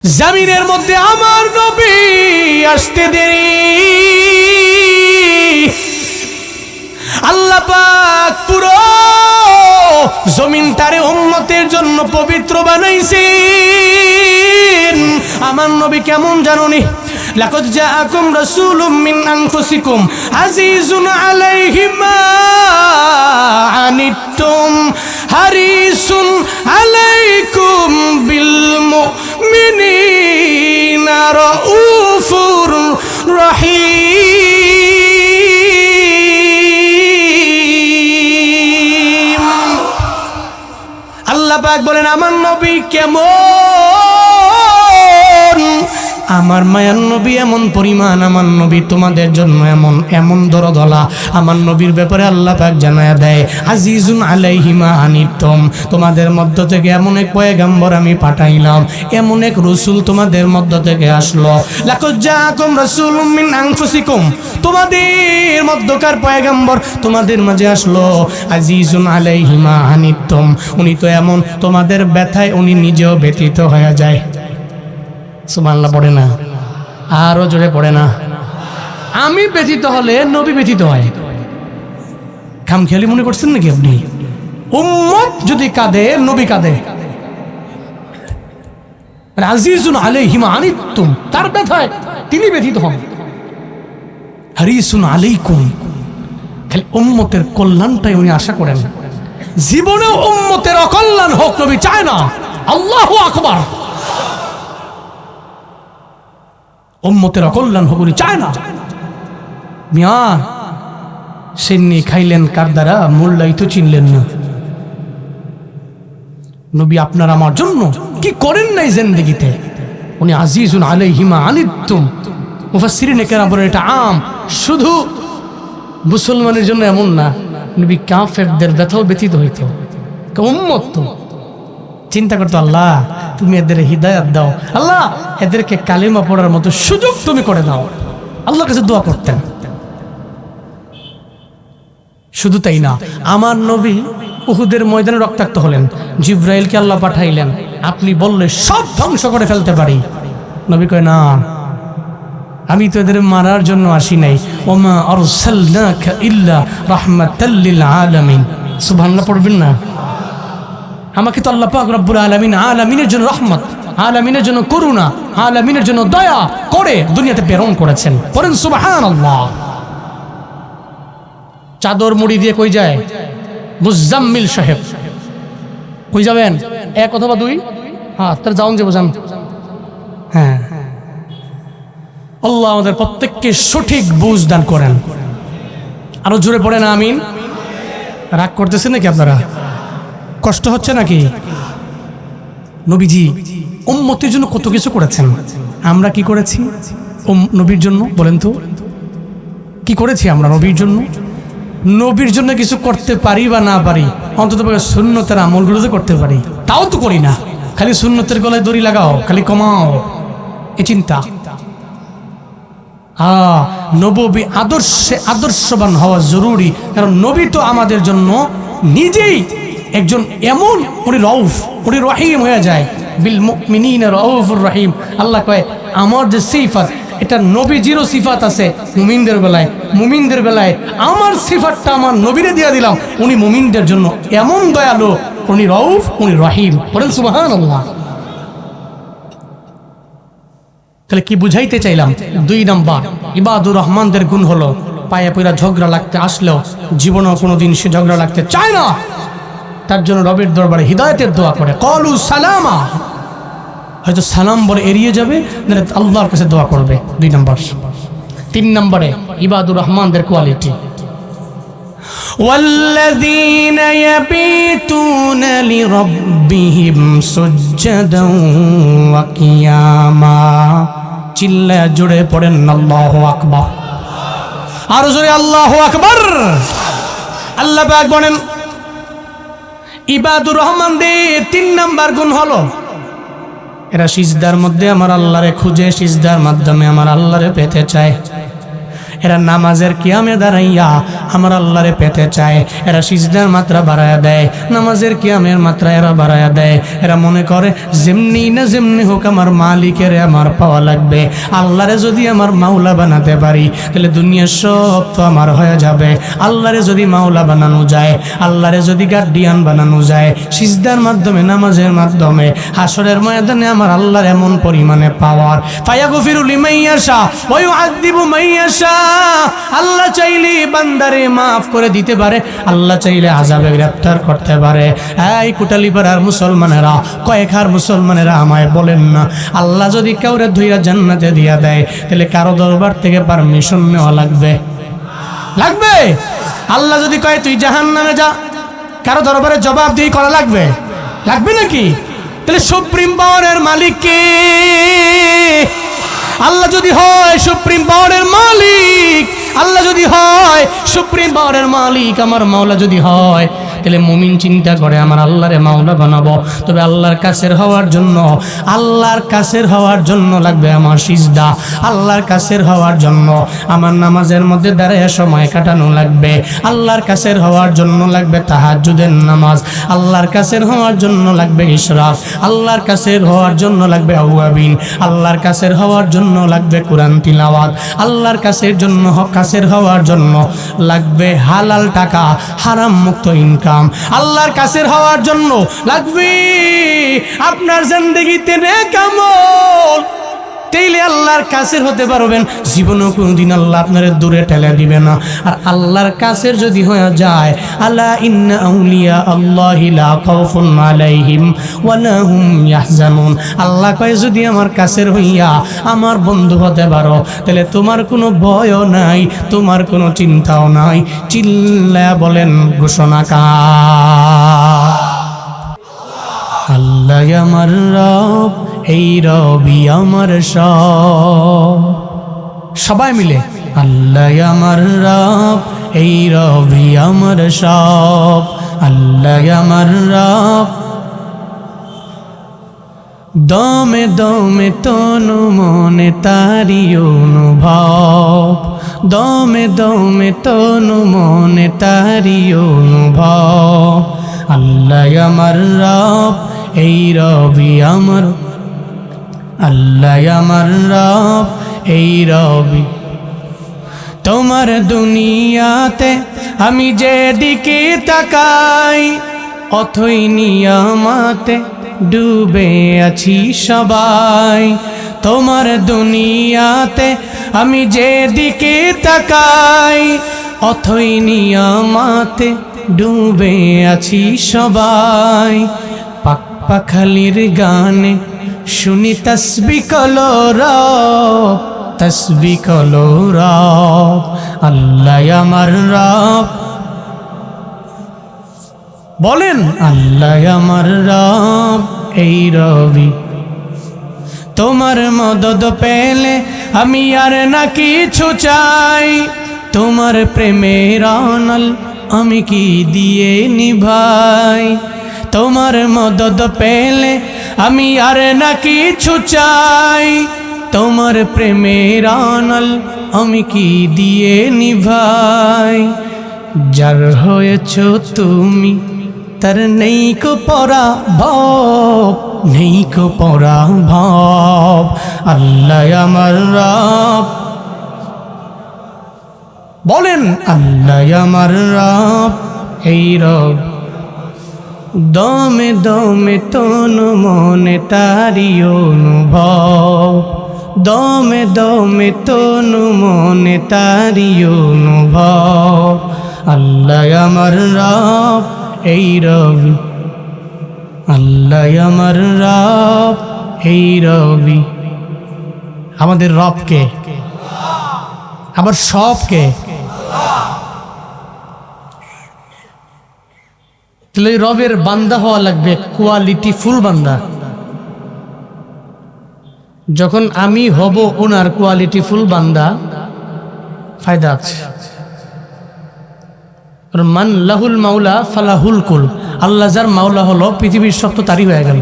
জমিনের মধ্যে আমার নবী আসতে দেরি, আল্লাহ পাক পুরো জমিনটারে উম্মতের জন্য পবিত্র বানাইছেন। আমার নবী কেমন জানোনি? লাকাদ জাআকুম রাসূলুম মিন আনফুসিকুম আজিজুন আলাইহি মা আনিতুম হারিসুন আলাইকুম বিল মুমিনিনা রাউফুর রহিম। আল্লাহ পাক বলেন আমার নবী কেমন? আমার মায়ার নবী এমন পরিমাণ, আমার নবী তোমাদের জন্য এমন এমন দরদলা। আমার নবীর ব্যাপারে আল্লাহ পাক জানায়া দেয় আজিজুন আলাইহি মা আনিতুম, তোমাদের মধ্য থেকে এমন এক পয়গম্বর আমি পাঠাইলাম, এমন এক রাসূল তোমাদের মধ্য থেকে আসলো। লাকাদ জাআকুম রাসূলুম মিন আনফুসিকুম, তোমাদের মধ্যকার পয়গম্বর তোমাদের মাঝে আসলো। আজিজুন আলাইহি মা আনিতুম, উনি তো এমন তোমাদের ব্যথায় উনি নিজেও ব্যথিত হয়ে যায়। সুবহানাল্লাহ পড়ে না, আরো জোরে পড়ে না। আমি ব্যথিত হলে নবী ব্যথিত হয়। খামখেয়ালি মনে করছেন নাকি আপনি? উম্মত যদি কাঁদে নবী কাঁদে। আজিজুন আলাইহি মা আনিতুম, তার ব্যথায় তিনি ব্যথিত হন। হারিসুন আলাইকুম, খালি উম্মতের কল্যাণটাই উনি আশা করেন। জীবনেও উম্মতের অকল্যাণ হোক নবী চায় না। আল্লাহু আকবার। উম্মতের অকল্যাণ হোক উনি চায় না। মিয়া সেন্নি খাইলেন কার দ্বারা? মোল্লাই তো চিনলেন না। নবী আপনার আমার জন্য কি করেন নাই জিন্দেগিতে? উনি আজিজুন আলাইহি মা আনিতুম। মুফাসসিরিনে কেরাম বলেন এটা আম, শুধু মুসলমানের জন্য এমন না, নবী কাফেরদের ব্যথাও ব্যথিত হইতো। উম্মত তো চিন্তা করতো, আল্লাহ তুমি এদের হিদায়াত দাও, আল্লাহ এদেরকে কালিমা পড়ার মতো সুযোগ তুমি করে দাও। আল্লাহর কাছে দোয়া করতেন। শুধু তাই না, আমার নবী উহুদের ময়দানে রক্তাক্ত হলেন, জিবরাইলকে আল্লাহ পাঠাইলেন, আপনি বললে সব ধ্বংস করে ফেলতে পারি। নবী কয় না, আমি তো এদের মারার জন্য আসি নাই। ওমা আরসালনাকা ইল্লা রাহমাতাল লিল আলামিন। সুবহানাল্লাহ পড়বেন না? আমাকে তো আল্লাহ পাক রব্বুল আলামিন আলামিনের জন্য রহমত, আলামিনের জন্য করুণা, আলামিনের জন্য দয়া করে দুনিয়াতে প্রেরণ করেছেন। পড়েন সুবহানাল্লাহ। চাদর মুড়ি দিয়ে কই যায় মুজাম্মিল সাহেব? কই যাবেন? এক অথবা দুই? হ্যাঁ, তার যাওন যে বোঝান। হ্যাঁ, আল্লাহ আমাদের প্রত্যেককে সঠিক বুঝ দান করেন। আরো জোরে পড়েন আমিন। রাগ করতেছেন নাকি আপনারা? কষ্ট হচ্ছে নাকি? নবীজি উম্মতের জন্য কত কিছু করেছেন, আমরা কি করেছি নবীর জন্য? বলেন তো কি করেছি আমরা নবীর জন্য? নবীর জন্য কিছু করতে পারি বা না পারি, অন্তত সুন্নতের আমলগুলো তো করতে পারি, তাও তো করি না। খালি সুন্নতের গলায় দড়ি লাগাও, খালি কমাও, এ চিন্তা। নবী আদর্শে আদর্শবান হওয়া জরুরি, কারণ নবী তো আমাদের জন্য নিজেই একজন এমন, উনি রউফ, উনি রহিম হয়ে যায়। বিল মুমিনিনা রাউফুর রহিম। আল্লাহ কয় আমার যে সিফাত, এটা নবীজিরও সিফাত আছে মুমিনদের বেলায়, মুমিনদের বেলায় আমার সিফাতটা আমার নবীরে দিয়ে দিলাম। উনি মুমিনদের জন্য এমন দয়ালু, উনি রউফ, উনি রহিম। বলেন সুবহানাল্লাহ। তাহলে কি বুঝাইতে চাইলাম? 2 নাম্বার, ইবাদুর রহমানদের গুণ হলো পায়ে পয়রা ঝগড়া লাগতে আসলেও জীবনেও কোনোদিন সে ঝগড়া লাগতে চায় না। তার জন্য রবের দরবারে হিদায়াতের দোয়া করে, কলু সালামা। হয়তো সালাম বলে এড়িয়ে যাবে, নাহলে আল্লাহর কাছে দোয়া করবে। 2 নাম্বার। 3 নম্বরে ইবাদুর রহমানদের কোয়ালিটি, ওয়াল্লাযীনা ইয়াবিতুনা লিরাব্বিহিম সুজদান ওয়া কিয়ামা। চিল্লায়া জোরে পড়েন আল্লাহু আকবার। আরো জোরে আল্লাহু আকবার। আল্লাহ পাক বলেন ইবাদুর রহমানদের 3 নাম্বার গুণ হলো এরা সিজদার মধ্যে আমার আল্লাহরে খুঁজে, সিজদার মাধ্যমে আমার আল্লাহরে পেতে চায়। এরা নামাজের কিয়ামে দাঁড়াইয়া আমার আল্লাহরে পেতে চায়, এরা সিজদার মাত্রা বাড়ায়া দেয়, নামাজের কিয়ামের মাত্রা এরা বাড়ায়া দেয়। এরা মনে করে যেমনি না যেমনি হোক আমার মালিকের আমার পাওয়া লাগবে। আল্লাহরে যদি আমার মাওলা বানাতে পারি তাহলে দুনিয়ার সব তো আমার হয়ে যাবে। আল্লাহরে যদি মাওলা বানানো যায়, আল্লাহরে যদি গার্ডিয়ান বানানো যায় সিজদার মাধ্যমে, নামাজের মাধ্যমে, হাসরের ময়দানে আমার আল্লাহর এমন পরিমাণে পাওয়ার। ফায়াগফিরু লিমান ইয়াশা ওয়া ইউআযযিবু মান ইয়াশা। আল্লাহ চাইলে বান্দারে মাফ করে দিতে পারে, আল্লাহ চাইলে আযাবে গ্রেফতার করতে পারে। এই কুটালীপাড়ার মুসলমানেরা, কয়েকহার মুসলমানেরা আমায় বলেন না, আল্লাহ যদি কাউরে ধুইয়া জান্নাতে দিয়া দেয় তাহলে কারো দরবার থেকে পারমিশন নেওয়া লাগবে? লাগবে? আল্লাহ যদি কয় তুই জাহান্নামে যা, কারো দরবারে জবাব দিয়ে করা লাগবে? লাগবে নাকি? তাহলে সুপ্রিম পাওয়ারের মালিক কে? আল্লাহ যদি হয় সুপ্রিম পাওয়ারের মালিক, আল্লাহ যদি হয় সুপ্রিম পাওয়ারের মালিক, আমার মাওলা যদি হয়, তাহলে মুমিন চিন্তা করে আমার আল্লাহরে মাওলা বানাবো। তবে আল্লাহর কাছের হওয়ার জন্য, আল্লাহর কাছের হওয়ার জন্য লাগবে আমার সিজদা, আল্লাহর কাছের হওয়ার জন্য আমার নামাজের মধ্যে দাঁড়িয়ে সময় কাটানো লাগবে, আল্লাহর কাছের হওয়ার জন্য লাগবে তাহাজ্জুদের নামাজ, আল্লাহর কাছের হওয়ার জন্য লাগবে ইশরাক, আল্লাহর কাছের হওয়ার জন্য লাগবে আওয়াবিন, আল্লাহর কাছের হওয়ার জন্য লাগবে কোরআন তিলাওয়াত, আল্লাহর কাছের জন্য কাছের হওয়ার জন্য লাগবে হালাল টাকা, হারাম মুক্ত ইনকাম, আল্লাহর কাছের হওয়ার জন্য লাগবে আপনার জিন্দেগিতে নেক আমল। তাইলে আল্লাহর কাছের হতে পারবেন, জীবনেও কোনোদিন আল্লাহ আপনার দূরে ঠেলে দিবে না। আর আল্লাহর কাছের যদি হয়ে যায়, আলা ইন্না আউলিয়া আল্লাহি লা খাউফুন আলাইহিম ওয়া লা হুম ইয়াহজানুন, আল্লাহ কয় যদি আমার কাছের হইয়া আমার বন্ধু হতে পারো তাহলে তোমার কোনো ভয়ও নাই, তোমার কোনো চিন্তাও নাই। চিল্লায়া বলেন ঘোষণাকার, আল্লাহ আমার রব, এই রবি আমার সব। সবাই মিলে আল্লাহ আমার রব, এই রবি আমার সব, আল্লাহ আমার রব। দমে দমে তনু মনে তারি অনুভব, দমে দমে তনু মনে তারি অনুভব। আল্লাহ আমার রব, এই রবি আমার, আল্লাহ আমার রব, এই রবি। তোমার দুনিয়াতে আমি যেদিকে তাকাই, অথই নিয়ামতে ডুবে আছি সবাই। তোমার দুনিয়াতে আমি যেদিকে তাকাই, অথই নিয়ামতে ডুবে আছি সবাই। পাক পাখালির গানে শুনি তসবিহ কলো রব, তসবিহ কলো রব, আল্লাহ আমার রব। বলেন আল্লাহ আমার রব, এই রবি। তোমার মদদ পেলে আমি আর না কিছু চাই, তোমার প্রেমের আনল আমি কি দিয়ে নিভাই। তোমার মদদ পেলে আমি আর না কিছু চাই, তোমার প্রেমের আনল আমি কি দিয়ে নিভাই। যার হয়েছ তুমি তার নেই কো পরাভব, নেই কো পরাভব। আল্লাহ আমার রব, বলেন আল্লাহ আমার রব, এই রব। দমে দমে তনু মনে তারি অনুভব, দমে দমে তনু মনে তারি অনুভব। আল্লাহ আমার রব, এই রবি, আল্লাহ আমার রব, এই রবি। আমাদের রবকে, আবার সবকে। তাহলে রবের বান্দা হওয়া লাগবে, কোয়ালিটি ফুল বান্দা। যখন আমি হব ওনার কোয়ালিটি ফুল বান্দা, ফায়দা আছে। মান লাহুল মাওলা ফালাহুল কুল, আল্লাহ যার মাওলা হলো পৃথিবীর সব তো তারই হয়ে গেল।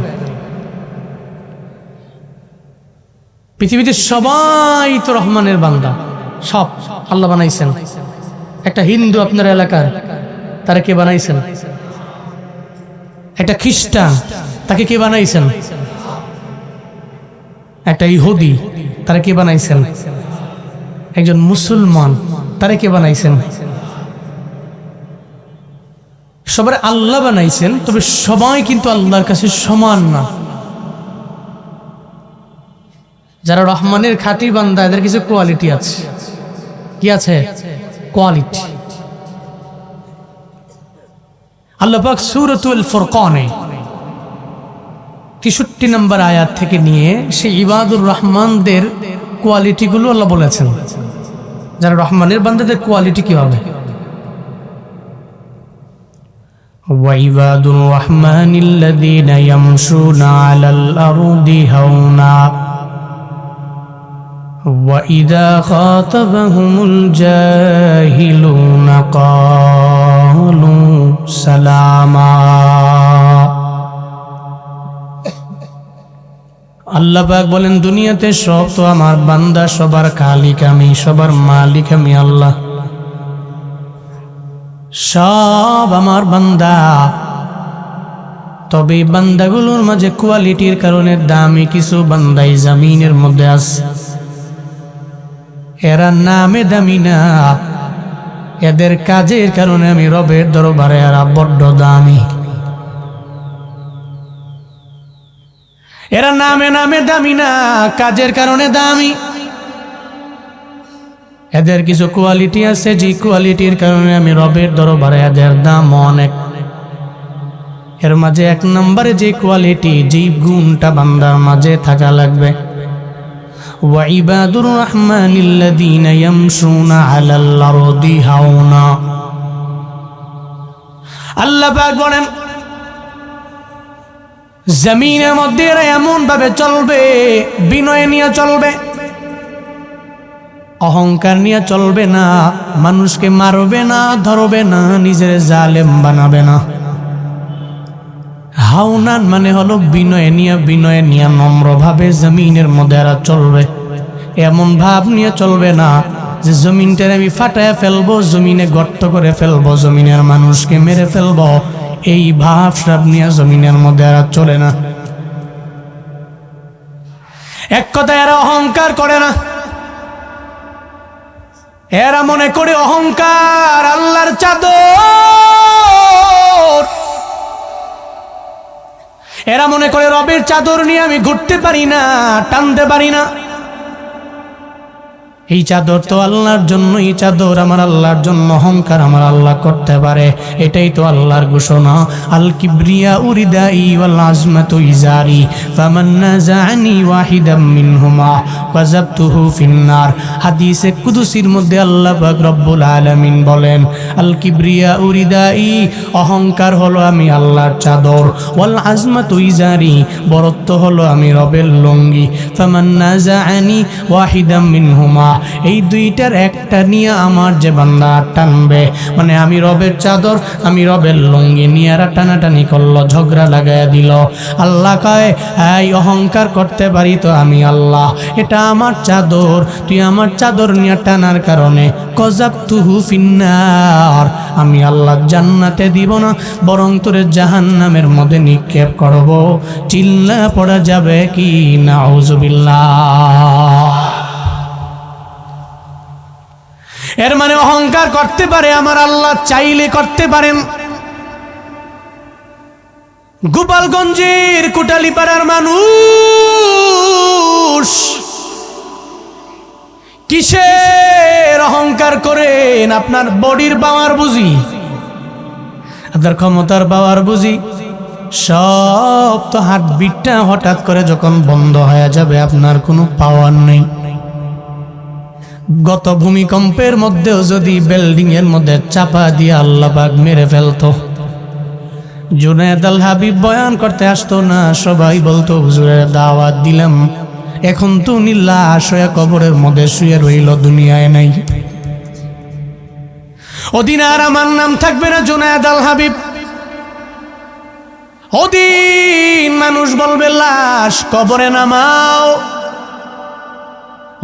পৃথিবীতে সবাই তো রহমানের বান্দা, সব আল্লাহ বানাইছেন। একটা হিন্দু আপনার এলাকার, তারা কে বানাইছেন? একটা খ্রিস্টান, তাকে কে বানাইছেন? একটা ইহুদি, তারা কে বানাইছেন? একজন মুসলমান, তারা কে বানাইছেন? সবার আল্লাহ বানাইছেন, তবে সবাই কিন্তু আল্লাহর কাছে সমান না। যারা রহমানের খাঁটি বান্দা, এদের কিছু কোয়ালিটি আছে। কি আছে? কোয়ালিটি। আল্লাহ পাক সূরাতুল ফুরকানে ৬৩ নম্বর আয়াত থেকে নিয়ে সেই ইবাদুর রহমানদের কোয়ালিটিগুলো আল্লাহ বলেছেন। যারা রহমানের বান্দাদের কোয়ালিটি কি হবে? ওয়াইবাদুর রহমানিল্লাযীনা ইয়ামশুনা আলাল আরদি হাওনা وَإِذَا خَاطَبَهُمُ الْجَاهِلُونَ قَالُوا سَلَامًا। আল্লাহ পাক বলেন, দুনিয়াতে সব তো আমার বান্দা, সবার খালিক আমি, সবার মালিক আমি আল্লাহ, সব আমার বান্দা। তবে বান্দাগুলোর মাঝে কোয়ালিটির কারণে দামি কিছু বান্দাই জমিনের মধ্যে আছে। এরা নামে দামি না, এদের কাজের কারণে আমি রবের দরবারে এরা বড্ড দামি। এরা নামে নামে দামি না, কাজের কারণে দামি। এদের কিছু কোয়ালিটি আছে, যে কোয়ালিটির কারণে আমি রবের দরবারে এদের দাম অনেক। এর মাঝে এক নম্বরে যে কোয়ালিটি, যে গুণটা বান্দার মাঝে থাকা লাগবে, ওয়াইবাদুর রহমানিল্লাযীনা ইয়ামশুনা আলাল আরদি হাওনা। আল্লাহ পাক বলেন, জমিনের মধ্যে এরা এমন ভাবে চলবে, বিনয় নিয়ে চলবে, অহংকার নিয়ে চলবে না, মানুষকে মারবে না, ধরবে না, নিজের জালেম বানাবে না। হাওনান মানে হলো বিনয় নিয়ে নম্রভাবে জমিনের মধ্যে এরা চলবে। এমন ভাব নিয়ে চলবে না যে জমিনটারে আমি ফাটায় ফেলবো, জমিনে গর্ত করে ফেলবো, জমিনের মানুষকে মেরে ফেলবো। এই ভাব সব নিয়ে জমিনের মধ্যে এরা চলে না। এক কথায় এরা অহংকার করে না। এরা মনে করে অহংকার আল্লাহর চাদর। এরা মনে করে রবের চাদর নিয়ে আমি ঘুরতে পারি না, টানতে পারি না। এই চাদর তো আল্লাহর জন্য, এই চাদর আমার আল্লাহর জন্য, অহংকার আমার আল্লাহ করতে পারে। এটাই তো আল্লাহর ঘোষণা, আল কিবরিয়া উরিদাই ওয়াল আজমাতু ইজারি ফামান নাযানি ওয়াহিদাম মিনহুমা ওয়াজাবতুহু ফিন্নার। হাদিসে কুদসির মধ্যে আল্লাহ পাক রব্বুল আলামিন বলেন, আল কিবরিয়া উরিদাই, অহংকার হলো আমি আল্লাহর চাদর, ওয়াল আজমাতু ইজারি, বরত্ব হলো আমি রবের লুঙ্গি। ফামান নাযানি ওয়াহিদাম মিনহুমা, এই দুইটার একটা নিয়ে আমার যে বান্দা টানবে, মানে আমি রবের চাদর, আমি রবের লুঙ্গি নিয়ে এরা টানাটানি করলো, ঝগড়া লাগাইয়া দিল। আল্লাহ কয়, এই অহংকার করতে পারি তো আমি আল্লাহ, এটা আমার চাদর, তুই আমার চাদর নিয়ে টানার কারণে কযাবতুহু ফিন্নার, আমি আল্লাহ জান্নাতে দিব না, বরং তোরে জাহান্নামের মধ্যে নিক্ষেপ করব। চিল্লা পড়া যাবে কি নাউযুবিল্লাহ। এর মানে অহংকার করতে পারে আমার আল্লাহ, চাইলে করতে পারেন। গোপালগঞ্জের কোটালীপাড়ার মানুষ কিসের অহংকার করেন? আপনার বডির পাওয়ার বুঝি, আপনার ক্ষমতার পাওয়ার বুঝি। সব তো হার্টবিটটা হঠাৎ করে যখন বন্ধ হয়ে যাবে, আপনার কোনো পাওয়ার নেই। গত ভূমিকম্পের মধ্যেও যদি বিল্ডিং এর মধ্যে চাপা দিয়ে আল্লাহ পাক মেরে ফেলতো, জুনায়েদ আল হাবিব বয়ান করতে আসতো না, সবাই বলতো হুজুরের দাওয়াত দিলাম, এখন তো উনি লাশ হয়ে কবরের মধ্যে শুয়ে রইল, দুনিয়ায় নাই। ওদিন আর আমার নাম থাকবে না জুনায়েদ আল হাবিব। ওদিন মানুষ বলবে লাশ কবরে নামাও,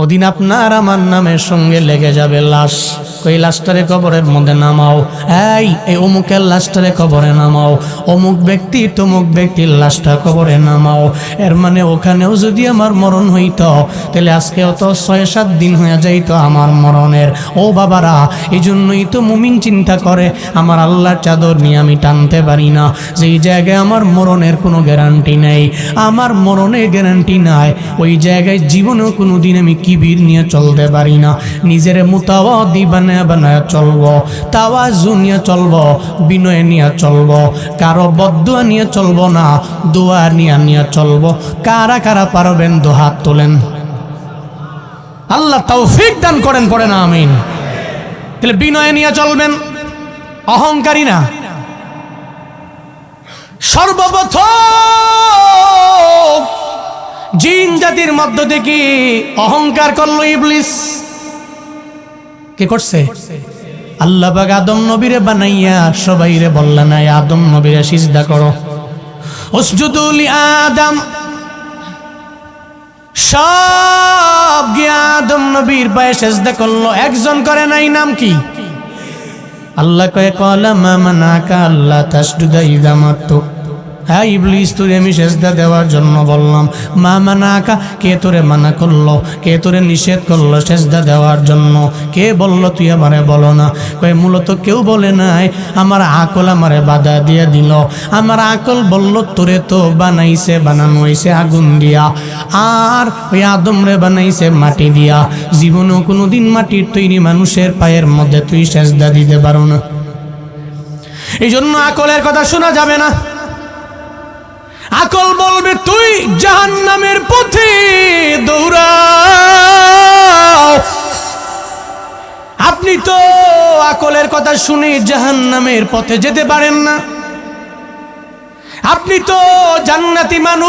ওদিন আপনার আমার নামের সঙ্গে লেগে যাবে লাশ। ওই লাশটারে কবরের মধ্যে নামাও, এই অমুকের লাশটারে কবরে নামাও, অমুক ব্যক্তি তমুক ব্যক্তির লাশটা কবরে নামাও। এর মানে ওখানেও যদি আমার মরণ হইতো তাহলে আজকেও তো 6-7 দিন হয়ে যাইতো আমার মরণের। ও বাবারা, এই জন্যই তো মুমিন চিন্তা করে আমার আল্লাহর চাদর নিয়ে আমি টানতে পারি না। যেই জায়গায় আমার মরণের কোনো গ্যারান্টি নেই, আমার মরণের গ্যারান্টি নাই, ওই জায়গায় জীবনেও কোনো দিন আমি কিবির নিয়ে চলতে পারি না। নিজের মুতাওয়াদি বানায় চলবো, তাওয়াজু নিয়ে চলবো, বিনয় নিয়ে চলবো, কারো বদদুয়া নিয়ে চলবো না, দোয়া নিয়ে চলবো। কারা কারা পারবেন দুহাত তোলেন। আল্লাহ তৌফিক দান করেন, পড়েন আমিন। তাহলে বিনয় নিয়ে চলবেন, অহংকারী না। সর্বপ্রথম জিন জাতির মধ্য থেকে অহংকার করলো ইবলিস। কে করছে? আল্লাহ পাক আদম নবীরে বানাইয়া সবাইরে বললেন, আদম নবীরে সিজদা করো, উসজুদু লি আদম। সব গিয়ে আদম নবীর পায়ে সিজদা করলো, একজন করে নাই। নাম কি? আল্লাহ কয়ে ক্বালা মা মানাকা আল্লা তাসজুদা ইযা আমারতুক। হ্যাঁ ইবলিস, তোরে আমি সেজদা দেওয়ার জন্য বললাম। মা মানাকা, কে তোরে মানা করলো? কে তোরে নিষেধ করলো সেজদা দেওয়ার জন্য? কে বললো তুই আমারে বলো না? কয়ে মূলত কেউ বলে নাই, আমার আকল আমারে বাধা দিয়ে দিল। আমার আকল বলল তোরে তো বানানো হয়েছে আগুন দিয়া, আর ওই আদম রে বানাইছে মাটি দিয়া। জীবনেও কোনোদিন মাটির তৈরি মানুষের পায়ের মধ্যে তুই সেজদা দিতে পারো না। এই জন্য আকলের কথা শোনা যাবে না। আকল বলবে তুই জাহান্নামের পথে দৌড়াও। আপনি তো আকলের কথা শুনে জাহান্নামের পথে যেতে পারেন না। আপনি তো জান্নাতি মানুষ।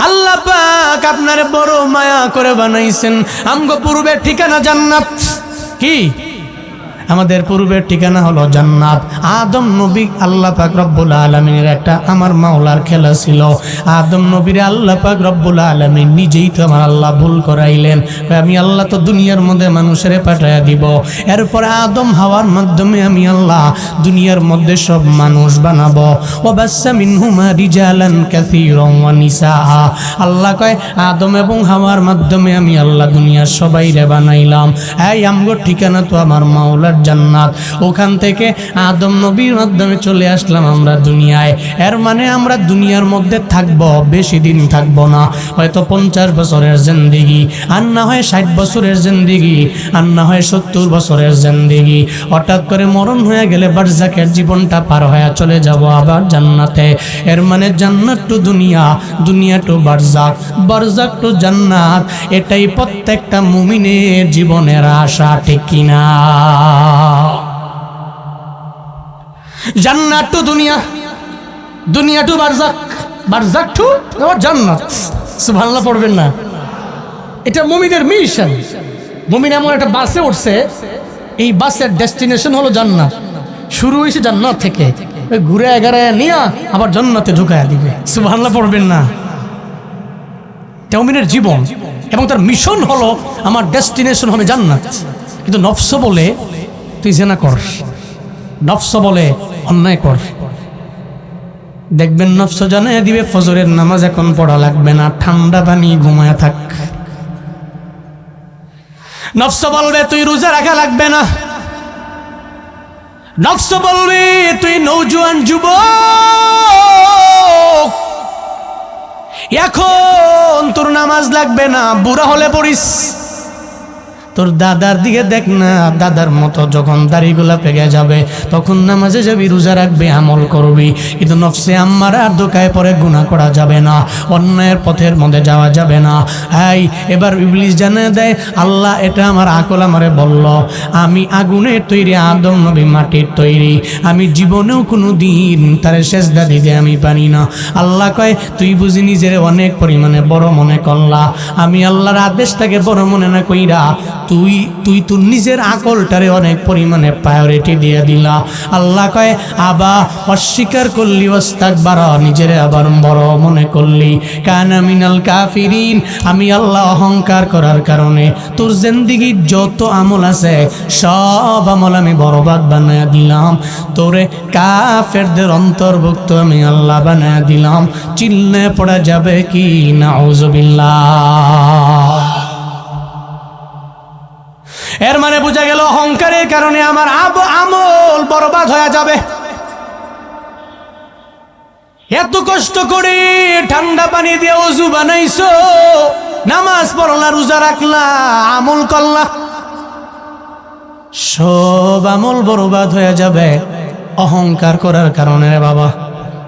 আল্লাহ পাক আপনার বড় মায়া করে বানাইছেন। আমগো পূর্বের ঠিকানা জান্নাত। কি? আমাদের পূর্বের ঠিকানা হলো জান্নাত। আদম নবী আল্লাহ পাক রব্বুল আলামিনের একটা আমার মাওলার খেলা ছিল। আদম নবীরে আল্লাহ পাক রব্বুল আলামিন নিজেই তো আমার আল্লাহ ভুল করাইলেন। আমি আল্লাহ তো দুনিয়ার মধ্যে মানুষের পাঠায়া দিব, এরপরে আদম হাওয়ার মাধ্যমে আমি আল্লাহ দুনিয়ার মধ্যে সব মানুষ বানাবো। ওয়াবাসসা মিনহুমা রিজালান কাসীরান ওয়া নিসা। আল্লাহ কয় আদম এবং হাওয়ার মাধ্যমে আমি আল্লাহ দুনিয়ার সবাইরে বানাইলাম। এই আমগো ঠিকানা তো আমার মাওলা জান্নাত। ওখান থেকে আদম নবীর মাধ্যমে চলে আসলাম আমরা দুনিয়ায়। এর মানে আমরা দুনিয়ার মধ্যে থাকব, বেশি দিন থাকব না। হয়তো 50 বছরের জিন্দেগি, আর না হয় 60 বছরের জিন্দেগি, আর না হয় 70 বছরের জিন্দেগি। হঠাৎ করে মরণ হয়ে গেলে বারজাকের জীবনটা পার হয়ে চলে যাব আবার জান্নাতে। এর মানে জান্নাত টু দুনিয়া, দুনিয়া টু বারজাক, বারজাক টু জান্নাত। এটাই প্রত্যেকটা মুমিনের জীবনের আশা, ঠিক কিনা? জান্নাত টু দুনিয়া, দুনিয়া টু বারজাক, বারজাক টু জান্নাত। সুবহানাল্লাহ পড়বেন না? এটা মুমিনের মিশন। মুমিন এমন একটা বাসে উঠছে, এই বাসের ডেস্টিনেশন হলো জান্নাত। শুরু হয়েছে জান্নাত থেকে, ঘুরে এগারায় নিয়ে আবার জান্নাতে ঢুকায়া দিবে। সুবহানাল্লাহ পড়বেন না? এটা মুমিনের জীবন এবং তার মিশন হলো আমার ডেস্টিনেশন হবে জান্নাত। কিন্তু নফস বলে তুই জেনা কর, নফস বলে অন্যায় কর। দেখবেন নফস জানায় দিবে ফজরের নামাজ এখন পড়া লাগবে না, ঠান্ডা পানি ঘুমায় থাক। নফস বলবে তুই রোজা রাখা লাগবে না। নফস বলবে তুই নওজোয়ান যুবক, এখন তোর নামাজ লাগবে না, বুড়া হলে পড়িস। তোর দাদার দিকে দেখ না, দাদার মতো যখন দাড়িগুলা পেকে যাবে তখন নামাজে যাবি, রোজা রাখবি, আমল করবি। কিন্তু নফসে আম্মার আর দোকায় পরে গুনাহ করা যাবে না, অন্যায়ের পথের মধ্যে যাওয়া যাবে না। এই এবার ইবলিস জানিয়ে দেয়, আল্লাহ এটা আমার আকল আমারে বলল, আমি আগুনের তৈরি, আদম নবী মাটির তৈরি, আমি জীবনেও কোনো দিন তার সেজদা দিতে আমি পারি না। আল্লাহ কয় তুই বুঝি নিজের অনেক পরিমাণে বড় মনে করলা, আমি আল্লাহর আদেশটাকে বড় মনে না কইরা তুই তো নিজের আকলটারে অনেক পরিমাণে প্রায়োরিটি দিয়ে দিলা। আল্লাহ কয় আবা অস্বীকার করলি, ওয়াস্তাকবারা নিজেরে আবার বড় মনে করলি, কানা মিনাল কাফিরিন আমি আল্লাহ অহংকার করার কারণে তোর জিন্দেগির যত আমল আছে সব আমল আমি বরবাদ বানায়া দিলাম, তোরে কাফেরদের অন্তর্ভুক্ত আমি আল্লাহ বানায়া দিলাম। চিল্লে পড়া যাবে কি নাউযুবিল্লাহ। এর মানে বোঝা গেল অহংকারের কারণে আমার আমল বরবাদ হয়ে যাবে। এত কষ্ট করে ঠান্ডা পানি দিয়ে ওযু বানাইছো, নামাজ পড়লা, রোজা রাখলা, আমল করলা, সব আমল বরবাদ হয়ে যাবে অহংকার করার কারণে রে বাবা।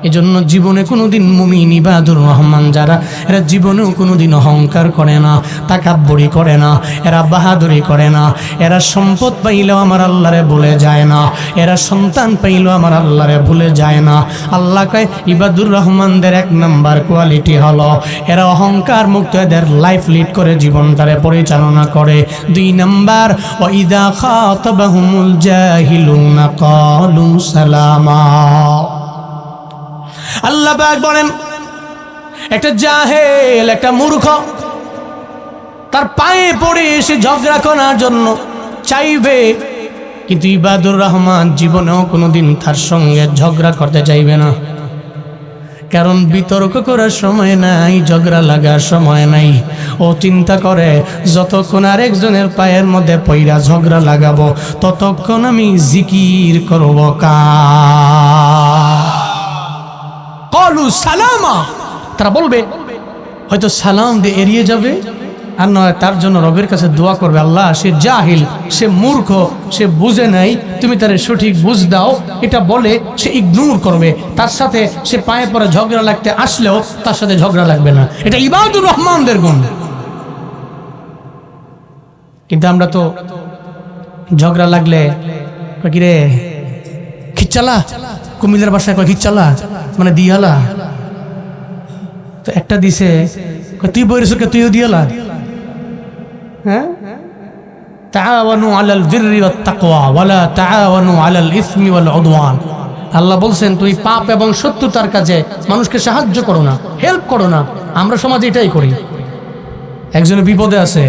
এজন্য জীবনে কোনোদিন মুমিন ইবাদুর রহমান যারা, এরা জীবনেও কোনোদিন অহংকার করে না, তাকাব্বুরি করে না, এরা বাহাদুরি করে না, এরা সম্পদ পাইলেও আমার আল্লাহরে ভুলে যায় না, এরা সন্তান পাইলেও আমার আল্লাহরে ভুলে যায় না। আল্লাহ কয় ইবাদুর রহমানদের 1 নাম্বার কোয়ালিটি হলো এরা অহংকার মুক্ত, এদের লাইফ লিড করে, জীবনটারে পরিচালনা করে। 2 নাম্বার ওয়াইদা খাতাবাহুমুল জাহিলুনা ক্বালু সালামা। আল্লাহ পাক বলেন একটা জাহেল, একটা মূর্খ তার পায়ে পড়ে এসে ঝগড়া করার জন্য চাইবে, কিন্তু ইবাদুর রহমান জীবনেও কোনোদিন তার সঙ্গে ঝগড়া করতে চাইবে না, কারণ বিতর্ক করার সময় নাই, ঝগড়া লাগার সময় নাই। ও চিন্তা করে যতক্ষণ আরেকজনের পায়ের মধ্যে পইরা ঝগড়া লাগাবো ততক্ষণ আমি জিকির করব ক্বালু সালামা। তারা বলবে হয়তো সালাম দিয়ে এড়িয়ে যাবে, আর নয় তার জন্য রবের কাছে দোয়া করবে, আল্লাহ সে জাহিল, সে মূর্খ, সে বুঝে নাই, তুমি তার সঠিক বুঝ দাও। এটা বলে সে ইগনোর করবে, তার সাথে সে পায়ে পরে ঝগড়া লাগতে আসলেও তার সাথে ঝগড়া লাগবে না। এটা ইবাদুর রহমানদের গুণ। কিন্তু আমরা তো ঝগড়া লাগলে কিরে খিচ্চালা, কুমিল্লার ভাষায় কয় খিচ্চালা মানে দিয়ালা। তো একটা দিছে তুই বইরেছকে তুইও দিয়ালা। হ্যাঁ, তাআওয়ানু আলাল বিররি ওয়াত তাকওয়া ওয়ালা তাআওয়ানু আলাল ইসমি ওয়াল উদওয়ান। আল্লাহ বলছেন তুই পাপ এবং শত্রুতার কাজে মানুষকে সাহায্য করো না, হেল্প করো না। আমরা সমাজে এটাই করি। একজনে বিপদে আছে,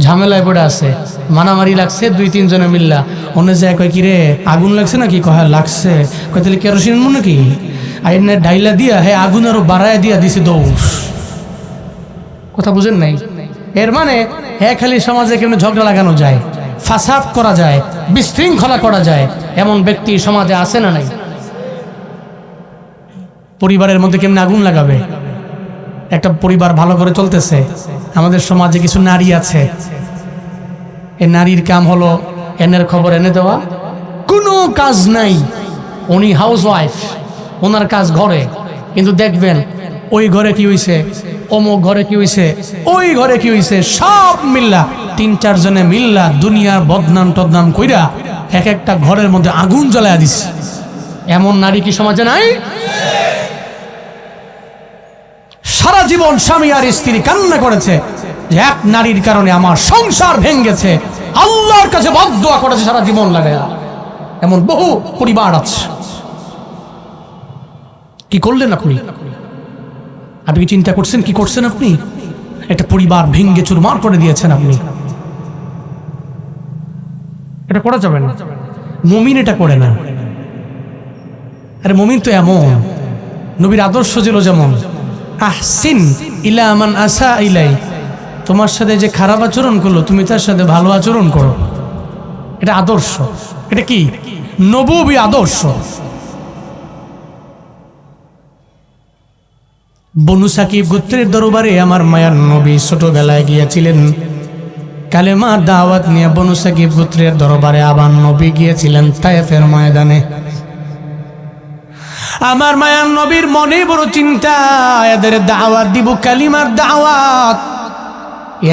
ঝামেলায় পড়ে আছে, মারামারি লাগছে, 2-3 জনে মিল্লা অন্য যায় কয় কিরে আগুন লাগছে নাকি, কয় লাগছে, কয় তাহলে কেরোসিন মনে কি আইনে ডাইলা দিয়া হে আগুন আরো বাড়ায় দিয়া দিছে দৌড়। কথা বুঝেন নাই? এর মানে হ্যাঁ খালি সমাজে কেমন ঝগড়া লাগানো যায়, ফাসাদ করা যায়, বিশৃঙ্খলা করা যায়, এমন ব্যক্তি সমাজে আছে না নাই? পরিবারের মধ্যে কেমন আগুন লাগাবে? একটা পরিবার ভালো করে চলতেছে, আমাদের সমাজে কিছু নারী আছে, এই নারীর কাম হলো এনের খবর এনে দেওয়া, কোনো কাজ নাই, উনি হাউস ওয়াইফ, ওনার কাজ ঘরে, কিন্তু দেখবেন ওই ঘরে কি হইছে, অমুক ঘরে কি হইছে, ওই ঘরে কি হইছে, সব মিল্লা 3-4 জনে মিল্লা দুনিয়ার বদনাম টদনাম কইরা এক একটা ঘরের মধ্যে আগুন জ্বালায়া দিস। এমন নারী কি সমাজে নাই? সারা জীবন স্বামী আর স্ত্রী কান্না করেছে যে এক নারীর কারণে আমার সংসার ভেঙেছে, আল্লাহর কাছে বদদোয়া করেছে সারা জীবন লাগায়া। এমন বহু পরিবার আছে। কি করলেন আপনি? আপনি কি চিন্তা করছেন কি করছেন? আপনি একটা পরিবার ভেঙে চুরমার করে দিয়েছেন। আপনি এটা করা যাবে না। মুমিন এটা করে না। আরে মুমিন তো এমন, নবীর আদর্শ ছিল যেমন আহসিন ইলা মান আসা ইলাই, তোমার সাথে যে খারাপ আচরণ করলো তুমি তার সাথে ভালো আচরণ করো। এটা আদর্শ। এটা কি? নববী আদর্শ। বনু সাকিব গোত্রের দরবারে আমার মায়ার নবী ছোটবেলায় গিয়েছিলেন কালেমা দাওয়াত নিয়ে। বনু সাকিব গোত্রের দরবারে আবার নবী গিয়েছিলেন তায়েফের ময়দানে। আমার মায়ার নবীর মনে বড় চিন্তা, এদের দাওয়াত দিব, কালিমার দাওয়াত।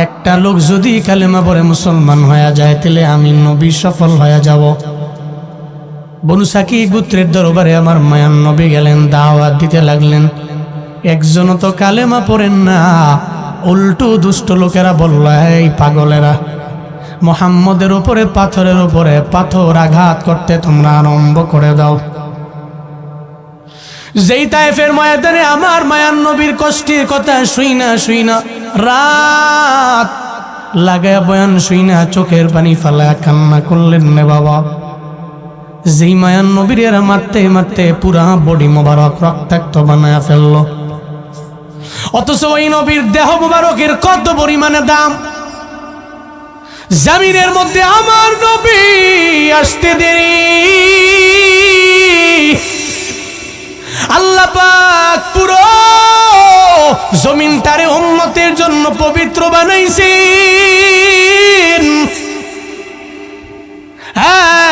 একটা লোক যদি কালেমা পড়ে মুসলমান হয়ে যায় তাহলে আমি নবী সফল হয়ে যাব। বনু সাকিব গোত্রের দরবারে আমার মায়ার নবী গেলেন, দাওয়াত দিতে লাগলেন। একজনও তো কালেমা পড়েন না, উল্টো দুষ্ট লোকেরা বলল এই পাগলেরা, মুহাম্মদের উপরে পাথরের উপরে পাথর আঘাত করতে তোমরা আরম্ভ করে দাও। যেই তায়েফের ময়দানে আমার মায়ার নবীর কষ্টের কথা শুই না রাত লাগায় বয়ান শুই না চোখের পানি ফালায় কান্না করলেন রে বাবা। যেই মায়ার নবীর এরা মারতে মারতে পুরা বডি মোবারক রক্তাক্ত বানায় ফেললো, অথচ ওই নবীর দেহ মোবারকের কত পরিমাণে দাম। জমিনের মধ্যে আমার নবী আসতে দেরি, আল্লাহ পাক পুরো জমিনটারে উম্মতের জন্য পবিত্র বানাইছেন।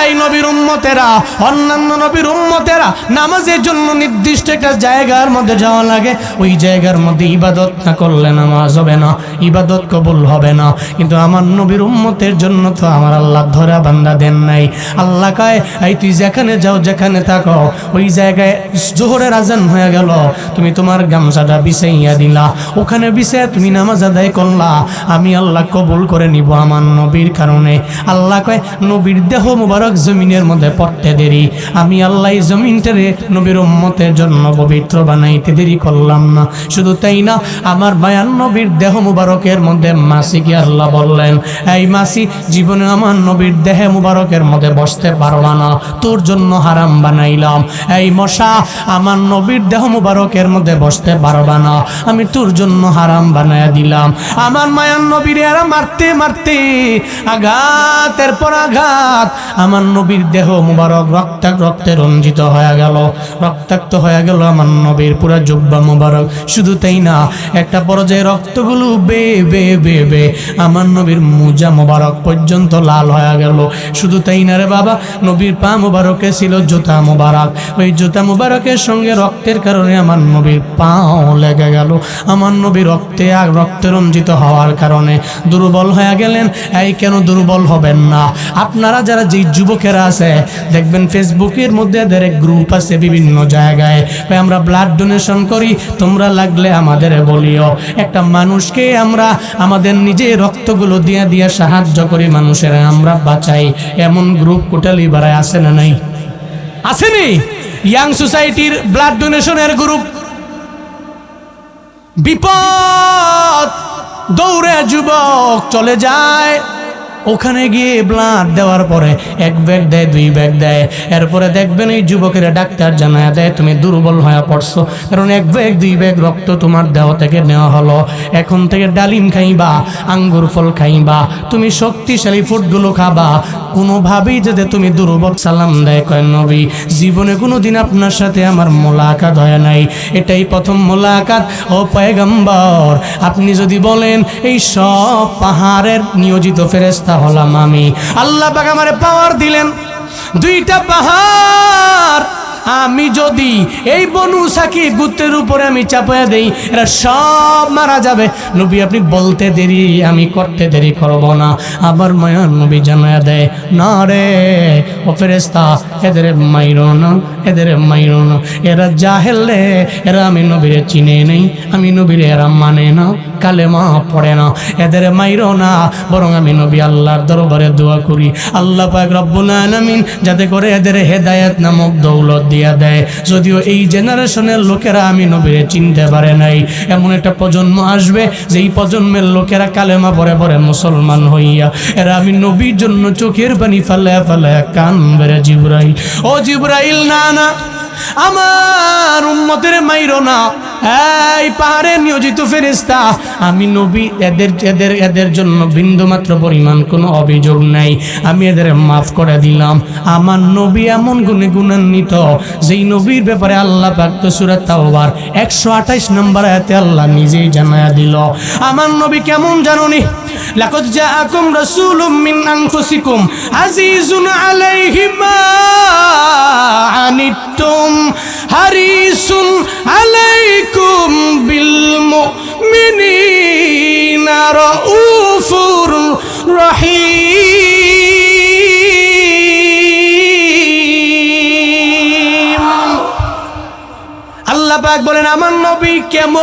এই নবীর উম্মতেরা, অন্যান্য নবীর উম্মতেরা নামাজের জন্য নির্দিষ্ট একটা জায়গার মধ্যে যাওয়া লাগে। ওই জায়গার মধ্যে ইবাদত না করলে নামাজ হবে না, ইবাদত কবুল হবে না। কিন্তু আমার নবীর উম্মতের জন্য তো আমার আল্লাহ ধরা বান্দা দেন নাই। আল্লাহ কয়, এই তুই যেখানে যাও যেখানে থাকো ওই জায়গায় জোহরের আজান হয়ে গেল, তুমি তোমার গামছাটা বিছাইয়া দিলা, ওখানে বিছাইয়া তুমি নামাজ আদায় করলা, আমি আল্লাহ কবুল করে নিব আমার নবীর কারণে। আল্লাহ কয়, নবীর দেহ মুবারক জমিনের মধ্যে পড়তে দেরি, আমি আল্লাহ জমিনটারে নবীর উম্মতের জন্য পবিত্র বানাইতে দেরি করলাম না। শুধু তাই না, আমার মায়ার নবীর দেহ মুবারকের মধ্যে মাসিকে আল্লাহ বললেন, এই মাসি জীবনে আমার নবীর দেহে মুবারকের মধ্যে বসতে পারবা না, তোর জন্য হারাম বানাইলাম। এই মশা আমার নবীর দেহ মুবারকের মধ্যে বসতে পারবা না, আমি তোর জন্য হারাম বানায়া দিলাম। আমার মায়ার নবীর এরা মারতে মারতে আঘাতের পর আঘাত আমার নবীর দেহ মুবারক রক্তে রঞ্জিত হয়ে গেল, রক্তাক্ত হয়ে গেল আমার নবীর পুরা জুব্বা মুবারক। শুধু তাই না, একটা পর্যায়ে রক্তগুলো বে আমার নবীর মুজা মুবারক পর্যন্ত লাল হয়ে গেল। শুধু তাই না রে বাবা, নবীর পা মুবারকে ছিল জুতা মুবারক, ওই জুতা মুবারকের সঙ্গে রক্তের কারণে আমার নবীর পাও লেগে গেল। আমার নবী রক্তে রঞ্জিত হওয়ার কারণে দুর্বল হয়ে গেলেন। এই কেন দুর্বল হবেন না? আপনারা যারা যে যুবকেরা আছে দেখবেন ফেসবুকের মধ্যে এদের গ্রুপ আছে বিভিন্ন জায়গায়, আমরা ব্লাড ডোনেশন করি, তোমরা লাগলে আমাদের বলিও। একটা মানুষকে আমরা আমাদের নিজের রক্তগুলো দিয়ে সাহায্য করি, মানুষের আমরা বাঁচাই, এমন গ্রুপ কোটালি বাড়ায় আছে না নাই? আসেনি? ইয়াং সোসাইটির ব্লাড ডোনেশনের গ্রুপ। বিপদ দৌড়ে যুবক চলে যায়, ওখানে গিয়ে ব্লাড দেওয়ার পরে 1 ব্যাগ দেয়, 2 ব্যাগ দেয়, এরপরে দেখবেন এই যুবকের ডাক্তার জানায় দেয় তুমি দুর্বল হয়ে পড়ছো, কারণ 1 ব্যাগ 2 ব্যাগ রক্ত তোমার দেহ থেকে নেওয়া হলো, এখন থেকে ডালিম খাইবা, আঙ্গুর ফল খাইবা, তুমি শক্তিশালী ফুডগুলো খাবা, কোনোভাবেই যাতে তুমি দুর্বল। সালাম দেয়, কয় নবী জীবনে কোনোদিন আপনার সাথে আমার মোলাকাত হয় নাই, এটাই প্রথম মোলাকাত। ও পয়গম্বর, আপনি যদি বলেন এই সব পাহাড়ের নিয়োজিত ফেরেশতা হলাম আমি। আল্লাহ পাক আমারে পাওয়ার দিলেন, 2টা পাহাড় আমি যদি এই বনু সাকি গুত্রের উপরে আমি চাপায়া দেই, এরা সব মারা যাবে। নবী আপনি বলতে দেরি, আমি করতে দেরি করব না। আবার মায়ার নবী জানায়া দেয়, না রে ও ফেরেশতা, এদের মাইরো না, এদের মাইরো না, এরা জাহেল রে, এরা আমি নবীরে চিনে নেই, আমি নবীরে এরা মানে না, কালেমা পড়ে না, এদের মাইরো না, বরং আমি নবী আল্লাহর দরবারে দোয়া করি আল্লাহ পাক রব্বুল আলামিন যাতে করে এদের হেদায়েত নামক দৌলত দিয়া দেয়। যদিও এই জেনারেশনের লোকেরা আমি নবীরে চিনতে পারে নাই, এমন একটা প্রজন্ম আসবে যেই প্রজন্মের লোকেরা কালেমা পড়ে পড়ে মুসলমান হইয়া এরা আমি নবীর জন্য চোখের পানি ফালায়া ফালায়া কানবে। জিবরাইল, ও জিবরাইল, না না, আমার উম্মতের মাইরো না, এই পাহাড়ে নিয়োজিত ফেরেশতা, আমি নবী এদের জন্য বিন্দুমাত্র পরিমাণ কোনো অভিযোগ নাই, আমি এদের মাফ করে দিলাম। আমার নবী এমন গুণে গুণান্বিত, যেই নবীর ব্যাপারে আল্লাহ পাক সূরা তাওবার 128 নম্বর আয়াতে আল্লাহ নিজেই জানায়া দিল। আমার নবী কেমন জানোনি? লাকাদ জাআকুম রাসূলুম মিন আনফুসিকুম আজিজুন আলাইহি মা আনিতুম হারিসুন আলাইকুম বিল মুমিনিনা রাউফুর রহিম। আল্লাহ পাক বলেন আমার নবী কেমন?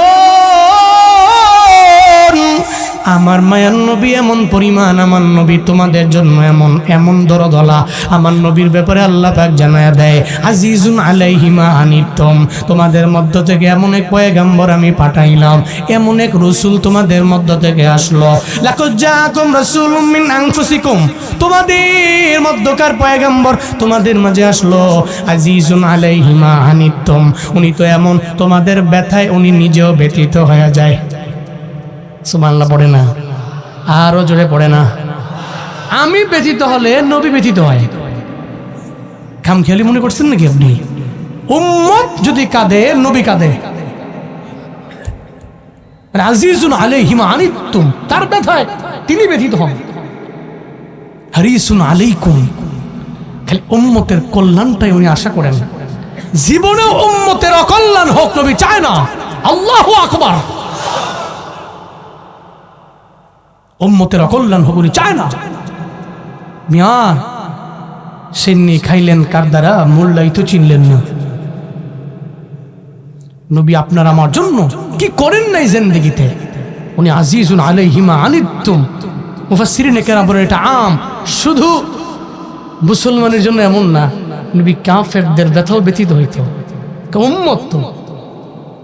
আমার মায়ার নবী এমন পরিমাণ, আমার নবী তোমাদের জন্য এমন এমন দরদলা। আমার নবীর ব্যাপারে আল্লাহ পাক জানায়া দেয়, আজিজুন আলাইহি মা আনিতুম, তোমাদের মধ্য থেকে এমন এক পয়গম্বর আমি পাঠাইলাম, এমন এক রাসূল তোমাদের মধ্য থেকে আসলো। লাকাদ জাআকুম রাসূলুম মিন আনফুসিকুম, তোমাদের মধ্যকার পয়গম্বর তোমাদের মাঝে আসলো। আজিজুন আলাইহি মা আনিতুম, উনি তো এমন তোমাদের ব্যথায় উনি নিজেও ব্যথিত হয়ে যায়। সুবহানাল্লাহ পড়ে না, আরো জোরে পড়ে না। আমি ব্যথিত হলে নবী ব্যথিত হয়। খামখেয়ালি মনে করছেন নাকি আপনি? উম্মত যদি কাঁদে নবী কাঁদে। আজিজুন আলাইহি মা আনিতুম, তার ব্যথায় তিনি ব্যথিত হন। হারিসুন আলাইকুম, খালি উম্মতের কল্যাণটাই উনি আশা করেন। জীবনে উম্মতের অকল্যাণ হোক নবী চায় না। আল্লাহু আকবার। উম্মতের অকল্যাণ হোক উনি চায় না। মিয়া সেন্নি খাইলেন কার দ্বারা, মোল্লাই তো চিনলেন না। নবী আপনার আমার জন্য কি করেন নাই জিন্দেগিতে? উনি আজিজুন আলাইহি মা আনিতুম। মুফাসসিরিনে কেরাম বলেন এটা আম, শুধু মুসলমানের জন্য এমন না, নবী কাফেরদের ব্যথাও ব্যথিত হইত। উম্মত তো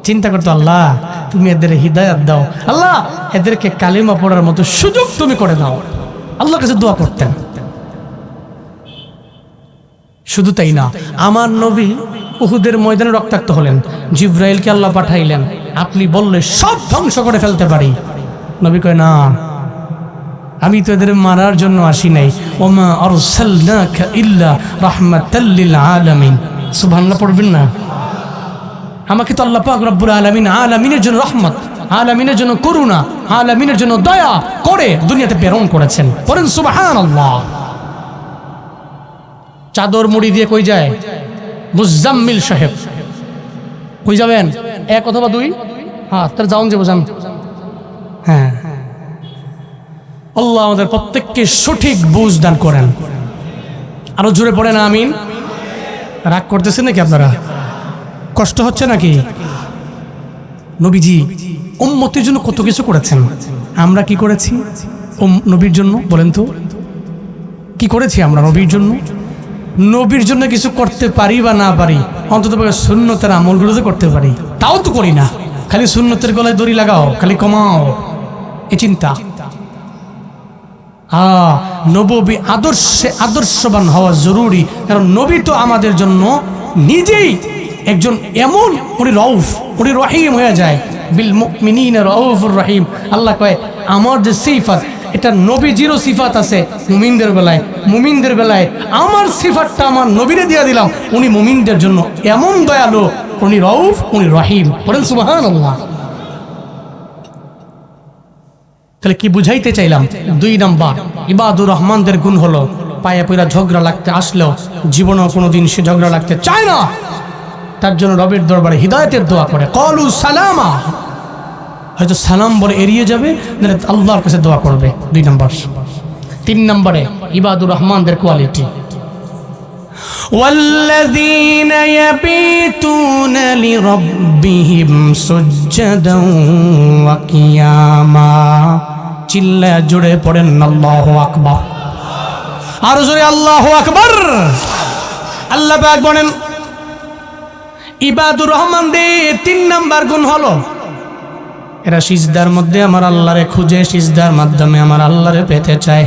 চিন্তা করতো, আল্লাহ তুমি এদের হিদায়াত দাও, আল্লাহ এদেরকে কালিমা পড়ার মতো সুযোগ তুমি করে দাও। আল্লাহর কাছে দোয়া করতেন। শুধু তাই না, আমার নবী উহুদের ময়দানে রক্তাক্ত হলেন, জিব্রাইলকে আল্লাহ পাঠাইলেন, আপনি বললে সব ধ্বংস করে ফেলতে পারি। নবী কয় না, আমি তো এদের মারার জন্য আসি নাই। ওমা আরসালনাকা ইল্লা রাহমাতাল লিল আলামিন। সুবহানাল্লাহ পড়বেন না? আমাকে তো আল্লাহ পাক রব্বুল আলামিন আলামিনের জন্য রহমত, আলামিনের জন্য করুণা, আলামিনের জন্য দয়া করে দুনিয়াতে প্রেরণ করেছেন। পড়েন সুবহানাল্লাহ। চাদর মুড়ি দিয়ে কই যায় মুজাম্মিল সাহেব? কই যাবেন? এক অথবা দুই? হ্যাঁ, তার যাওন যাবো যান। হ্যাঁ, আল্লাহ আমাদের প্রত্যেককে সঠিক বুঝ দান করেন। আরো জোরে পড়েন আমিন। রাগ করতেছেন নাকি আপনারা? কষ্ট হচ্ছে নাকি? নবীজি উম্মতের জন্য কত কিছু করেছেন, আমরা কি করেছি নবীর জন্য? বলেন তো কি করেছি আমরা নবীর জন্য? নবীর জন্য কিছু করতে পারি বা না পারি, অন্তত সুন্নতের আমলগুলো তো করতে পারি, তাও তো করি না। খালি সুন্নতের গলায় দড়ি লাগাও, খালি কমাও, এই চিন্তা। নবী আদর্শে আদর্শবান হওয়া জরুরি, কারণ নবী তো আমাদের জন্য নিজেই একজন এমন, উনি রউফ, উনি রহিম হয়ে যায়। বিল মুমিনিনা রাউফুর রহিম। আল্লাহ কয় আমার যে সিফাত, এটা নবীজিরও সিফাত আছে মুমিনদের বেলায়, মুমিনদের বেলায় আমার সিফাতটা আমার নবীরে দিয়ে দিলাম। উনি মুমিনদের জন্য এমন দয়ালু, উনি রউফ, উনি রহিম। বলেন সুবহানাল্লাহ। তাহলে কি বুঝাইতে চাইলাম? 2 নাম্বার, ইবাদুর রহমানদের গুণ হলো পায়ে পয়রা ঝগড়া লাগতে আসলেও জীবনেও কোনোদিন সে ঝগড়া লাগতে চায় না। তার জন্য রবের দরবারে হিদায়াতের দোয়া করে, কলু সালামা। হয়তো সালাম বলে এড়িয়ে যাবে, নাহলে আল্লাহর কাছে দোয়া করবে। 2 নাম্বার। 3 নম্বরে ইবাদুর রহমানদের কোয়ালিটি, والذين يبيتون لربهم سجدا وقياما। চিল্লায়া জোরে পড়েন আল্লাহু আকবার। আর জোরে আল্লাহু আকবার। আল্লাহ পাক বলেন ইবাদুর রহমানদের 3 নাম্বার গুণ হলো এরা সিজদার মধ্যে আমার আল্লাহরে খুঁজে, সিজদার মাধ্যমে আমার আল্লাহরে পেতে চায়।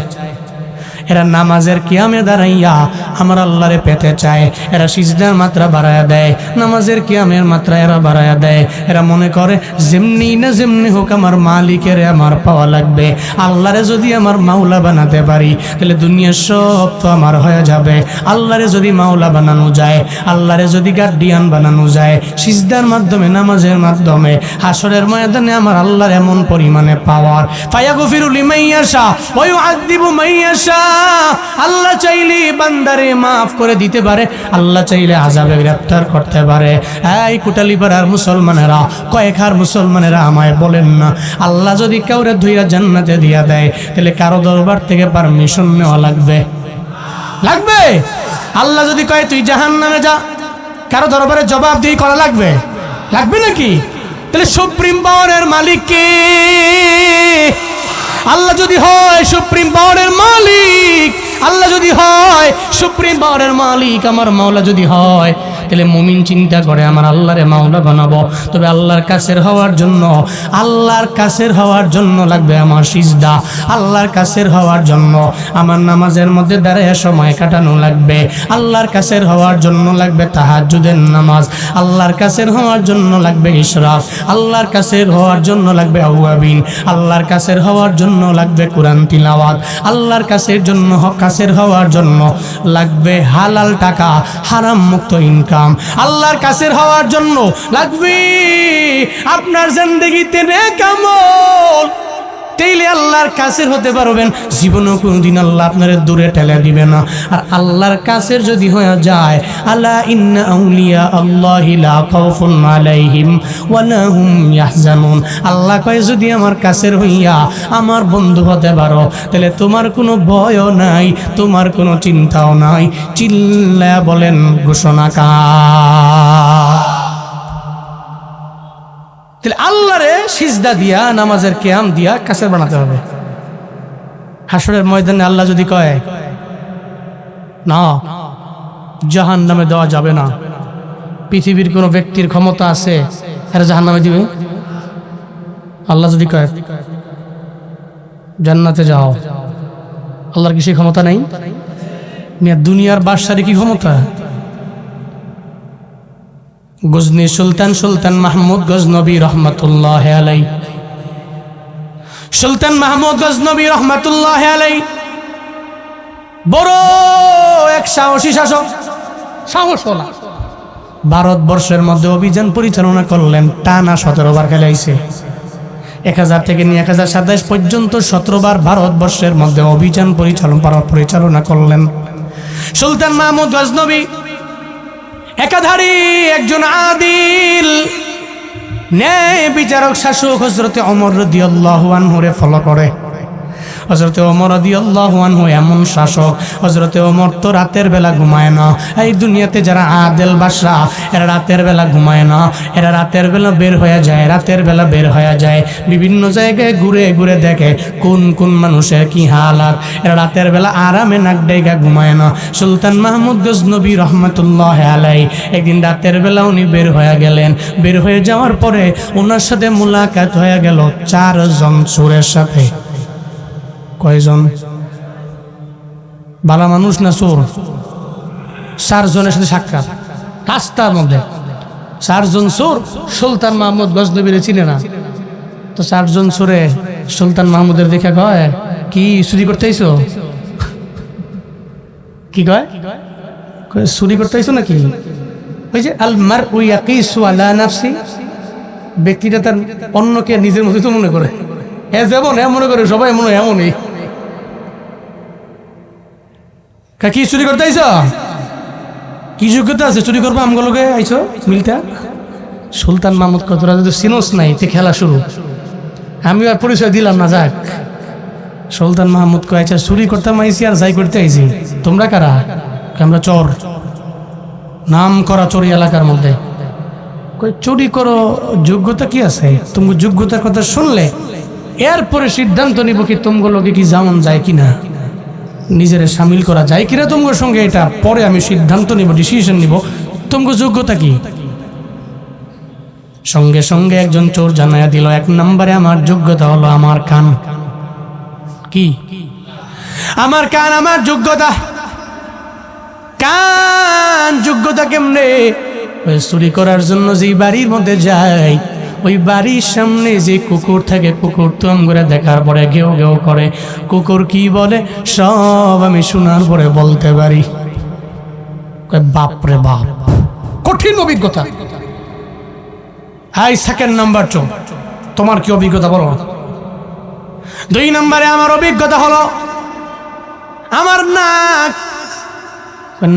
এরা নামাজের কিয়ামে দাঁড়াইয়া আমার আল্লাহরে পেতে চায়। এরা সিজদার মাত্রা বাড়ায়া দেয়, নামাজের কিয়ামের মাত্রা এরা বাড়ায়া দেয়। এরা মনে করে যেমনি না যেমনি হোক আমার মালিকের আমার পাওয়া লাগবে। আল্লাহরে যদি আমার মাওলা বানাতে পারি তাহলে দুনিয়ার সব তো আমার হয়ে যাবে। আল্লাহরে যদি মাওলা বানানো যায়, আল্লাহরে যদি গার্ডিয়ান বানানো যায়, সিজদার মাধ্যমে, নামাজের মাধ্যমে, হাসরের ময়দানে আমার আল্লাহর এমন পরিমাণে পাওয়ার। ফায়াগফিরু লিমান ইয়াশা ওয়া ইউআযযিবু মান ইয়াশা। আল্লাহ চাইলে বান্দারে মাফ করে দিতে পারে, আল্লাহ চাইলে আযাবে গ্রেফতার করতে পারে। এই কোটালীপাড়ার মুসলমানেরা, কয়েকহার মুসলমানেরা আমায় বলেন না, আল্লাহ যদি কাউরে ধুইরা জান্নাতে দিয়া দেয় তাহলে কারো দরবার থেকে পারমিশন নেওয়া লাগবে? লাগবে? আল্লাহ যদি কয় তুই জাহান্নামে যা, কারো দরবারে জবাব দিয়ে করা লাগবে? লাগবে নাকি? তাহলে সুপ্রিম পাওয়ারের মালিক কে? আল্লাহ যদি হয় সুপ্রিম পাওয়ারের মালিক, আল্লাহ যদি হয় সুপ্রিম পাওয়ারের মালিক, আমার মাওলা যদি হয়, তাহলে মুমিন চিন্তা করে আমার আল্লাহরে মাওলা বানাবো। তবে আল্লাহর কাছের হওয়ার জন্য, আল্লাহর কাছের হওয়ার জন্য লাগবে আমার সিজদা, আল্লাহর কাছের হওয়ার জন্য আমার নামাজের মধ্যে দাঁড়িয়ে সময় কাটানো লাগবে, আল্লাহর কাছের হওয়ার জন্য লাগবে তাহাজ্জুদের নামাজ, আল্লাহর কাছের হওয়ার জন্য লাগবে ইশরাক, আল্লাহর কাছের হওয়ার জন্য লাগবে আওয়াবিন, আল্লাহর কাছের হওয়ার জন্য লাগবে কোরআন তিলাওয়াত, আল্লাহর কাছের জন্য কাছের হওয়ার জন্য লাগবে হালাল টাকা, হারাম মুক্ত ইনকাম, আল্লাহর কাছের হওয়ার জন্য লাগবে আপনার জিন্দেগিতে নেক আমল। তাইলে আল্লাহর কাছের হতে পারবেন, জীবনেও কোনোদিন আল্লাহ আপনার দূরে ঠেলে দিবে না। আর আল্লাহর কাছের যদি হয়ে যায়, আলা ইন্না আউলিয়া আল্লাহি লা খাউফুন আলাইহিম ওয়া লা হুম ইয়াহজানুন, আল্লাহ কয় যদি আমার কাছের হইয়া আমার বন্ধু হতে পারো, তাহলে তোমার কোনো ভয়ও নাই, তোমার কোনো চিন্তাও নাই। চিল্লায়া বলেন ঘোষণাকার। তাহলে আল্লাহরে সিজদা দিয়া, নামাজের কিয়াম দিয়া কাছের বানাতে হবে। হাসরের ময়দানে আল্লাহ যদি কয় না, জাহান্নামে দেওয়া যাবে না, পৃথিবীর কোনো ব্যক্তির ক্ষমতা আছে এরা জাহান্নামে দিবে? আল্লাহ যদি কয় জান্নাতে যাও, আল্লাহর কি সেই ক্ষমতা নাই? দুনিয়ার বাদশার কি ক্ষমতা? গজনী সুলতান মাহমুদ গজনবী রহমতুল্লাহ আলাই, সুলতান মাহমুদ গজনবী রহমতুল্লাহ আলাই বড় এক সাহসী শাসক, সাহসওয়ালা। ভারতবর্ষের মধ্যে অভিযান পরিচালনা করলেন, টানা 17 বার খেলাইছে। 1000 থেকে নিয়ে 1027 পর্যন্ত 17 বার ভারতবর্ষের মধ্যে অভিযান পরিচালনা করলেন সুলতান মাহমুদ গজনবী। একাধারী একজন আদিল ন্যায় বিচারক শাসক হযরতে ওমর রাদিয়াল্লাহু আনহুরে ফলো করে। হযরতে ওমর রাদিয়াল্লাহু আনহু এমন শাসক, হযরতে ওমর তো রাতের বেলা ঘুমায় না। এই দুনিয়াতে যারা আদেল বাদশা, এরা রাতের বেলা ঘুমায় না, এরা রাতের বেলা বের হয়ে যায়, রাতের বেলা বের হয়ে যায়, বিভিন্ন জায়গায় ঘুরে ঘুরে দেখে কোন কোন মানুষের কি হালাত। এরা রাতের বেলা আরামে নাক ডেগা ঘুমায় না। সুলতান মাহমুদ গজনবী রহমতুল্লাহ আলাই একদিন রাতের বেলা উনি বের হয়ে গেলেন। বের হয়ে যাওয়ার পরে ওনার সাথে মুলাকাত হয়ে গেল 4 জন চোরের সাথে। কয়জন? ভালো মানুষ না চোর? 4 জনের সাথে সাক্ষাৎ রাস্তার মধ্যে। 4 জন চোর সুলতান মাহমুদ গজনবীর চিনে না, তো 4 জন চোরে সুলতান মাহমুদের দেখে কয়, কি চুরি করতে আইছো? কি কয়? চুরি করতে আইছো নাকি? ওই যে আল মারউ ইয়াকিসু আলা নাফসি, ব্যক্তিটা তার অন্যকে নিজের মতো তো মনে করে, যেমন মনে করে সবাই মনে এমনই। কি চুরি করতে আইছ? কি যোগ্যতা আছে চুরি করবো? আমগুলোকে আইছো মিলটা? সুলতান মাহমুদ কতরা যদি সিনোস নাই, তে খেলা শুরু। আমি আর পরিচয় দিলাম না, যাক। সুলতান মাহমুদ কয়, আচ্ছা চুরি করতে আইছি আর যাই করতে আইছি, তোমরা কারা? আমরা চোর, নাম করা চোরি এলাকার মধ্যে। চুরি করো, যোগ্যতা কি আছে? তুমি যোগ্যতার কথা শুনলে এরপরে সিদ্ধান্ত নিব কি তোমাগুলোকে কি যেমন যায় কিনা, নিজের সামিল করা যায় কিনা তোমার সঙ্গে, এটা পরে আমি সিদ্ধান্ত নিব, ডিসিশন নিব তোমার যোগ্যতা কি। সঙ্গে সঙ্গে একজন চোর জানাইয়া দিল, 1 নম্বরে আমার যোগ্যতা হলো আমার কান। কি? আমার কান, আমার যোগ্যতা। কান যোগ্যতা কেমনে? চুরি করার জন্য যে বাড়ির মধ্যে যাই, ওই বাড়ির সামনে যে কুকুর থাকে, কুকুর তুম করে দেখার পরে ঘেউ ঘেউ করে, কুকুর কি বলে সব আমি শোনার পরে বলতে পারি। বাপরে বাপ, কঠিন অভিজ্ঞতা। হাই 2nd নাম্বার চোর, তোমার কি অভিজ্ঞতা বলো? 2 নম্বরে আমার অভিজ্ঞতা হলো আমার নাক।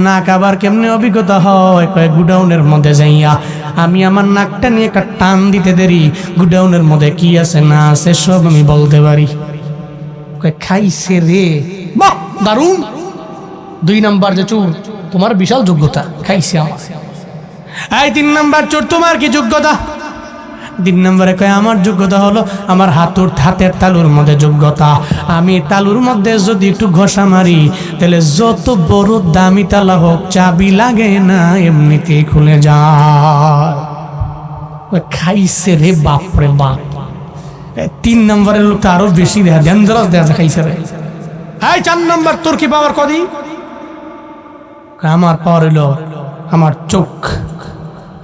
নাক আবার কেমনে অভিজ্ঞতা হয়? কয়েক গুডাউনের মধ্যে যাইয়া আমি আমার নাকটা নিয়ে একটা টান দিতে দেরি, গুডাউনের মধ্যে কি আছে না আছে সব আমি বলতে পারি। খাইছে রে, বাহ দারুণ। 2 নাম্বার যে চোর, তোমার বিশাল যোগ্যতা, খাইছে আমার। এই 3 নাম্বার চোর, তোমার কি যোগ্যতা? তিন নম্বরে কয় আমার যোগ্যতা হলো আমার হাতের তালুর মধ্যে যোগ্যতা, আমি তালুর মধ্যে যদি একটু ঘষা মারি তাহলে যত বড় দামি তালা হোক চাবি লাগে না, এমনিতেই খুলে যায়। খাইছে রে বাপ রে বাপ। তিন নম্বরের লোকটা আরো বেশি ডেঞ্জারাস দেখা যায়, খাইছে রে। হ্যাঁ, চার নম্বর তোর কি পাওয়ার কদি? আমার পাওয়ার হইল আমার চোখ।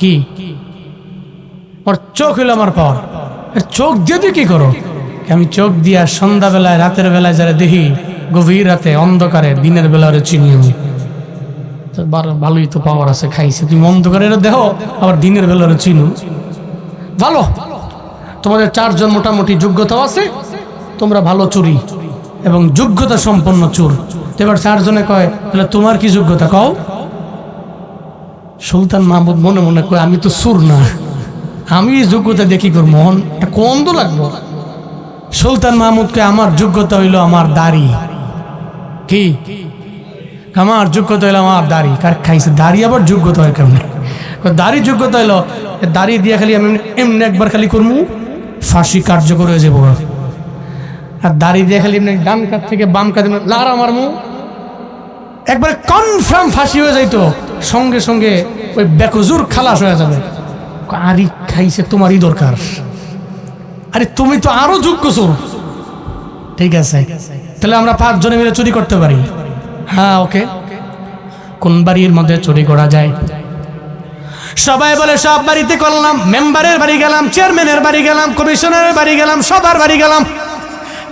কি ওর চোখ হইলো আমার পাওয়ার। চোখ দিয়ে তুই কি করো? আমি চোখ দিয়া সন্ধ্যাবেলায় রাতের বেলায় যারা দেখি, গভীর রাতে অন্ধকারে, দিনের বেলা ওরা চিনি আমি। ভালোই তো পাওয়ার আছে, খাইছে। তুমি অন্ধকারে দেহ, আবার দিনের বেলা ওরা চিনো, ভালো। তোমাদের চারজন মোটামুটি যোগ্যতাও আছে, তোমরা ভালো চুরি এবং যোগ্যতা সম্পন্ন চোর। এবার চারজনে কয় তাহলে তোমার কি যোগ্যতা কও? সুলতান মাহমুদ মনে মনে কয় আমি তো চোর না, আমি যোগ্যতা দেখি করব, মন কম তো লাগবো। সুলতান মাহমুদকে আমার যোগ্যতা হইল আমার দাড়ি। কি আমার যোগ্যতা হইলো আমার দাড়ি। কার খাইছে দাড়ি আবার যোগ্যতা হয় কেমন? দাড়ি যোগ্যতা হইলো দাড়ি দিয়ে খালি আমি এমনি একবার খালি করবো, ফাঁসি কার্যকর হয়ে যাবো। আর দাড়ি দিয়ে খালি এমনি ডান কাত থেকে বাম কাত লাড়া মারমু, একবার কনফার্ম ফাঁসি হয়ে যাইতো, সঙ্গে সঙ্গে ওই বেকজুর খালাস হয়ে যাবে। আরে খাইছে তোমারই দরকার, আরে তুমি তো আরো যোগ্য চোর। ঠিক আছে, তাহলে আমরা 5 জনে মিলে চুরি করতে পারি। হ্যাঁ, ওকে। কোন বাড়ির মধ্যে চুরি করা যায়? সবাই বলে সব বাড়িতে করলাম, মেম্বারের বাড়ি গেলাম, চেয়ারম্যানের বাড়ি গেলাম, কমিশনারের বাড়ি গেলাম, সবার বাড়ি গেলাম,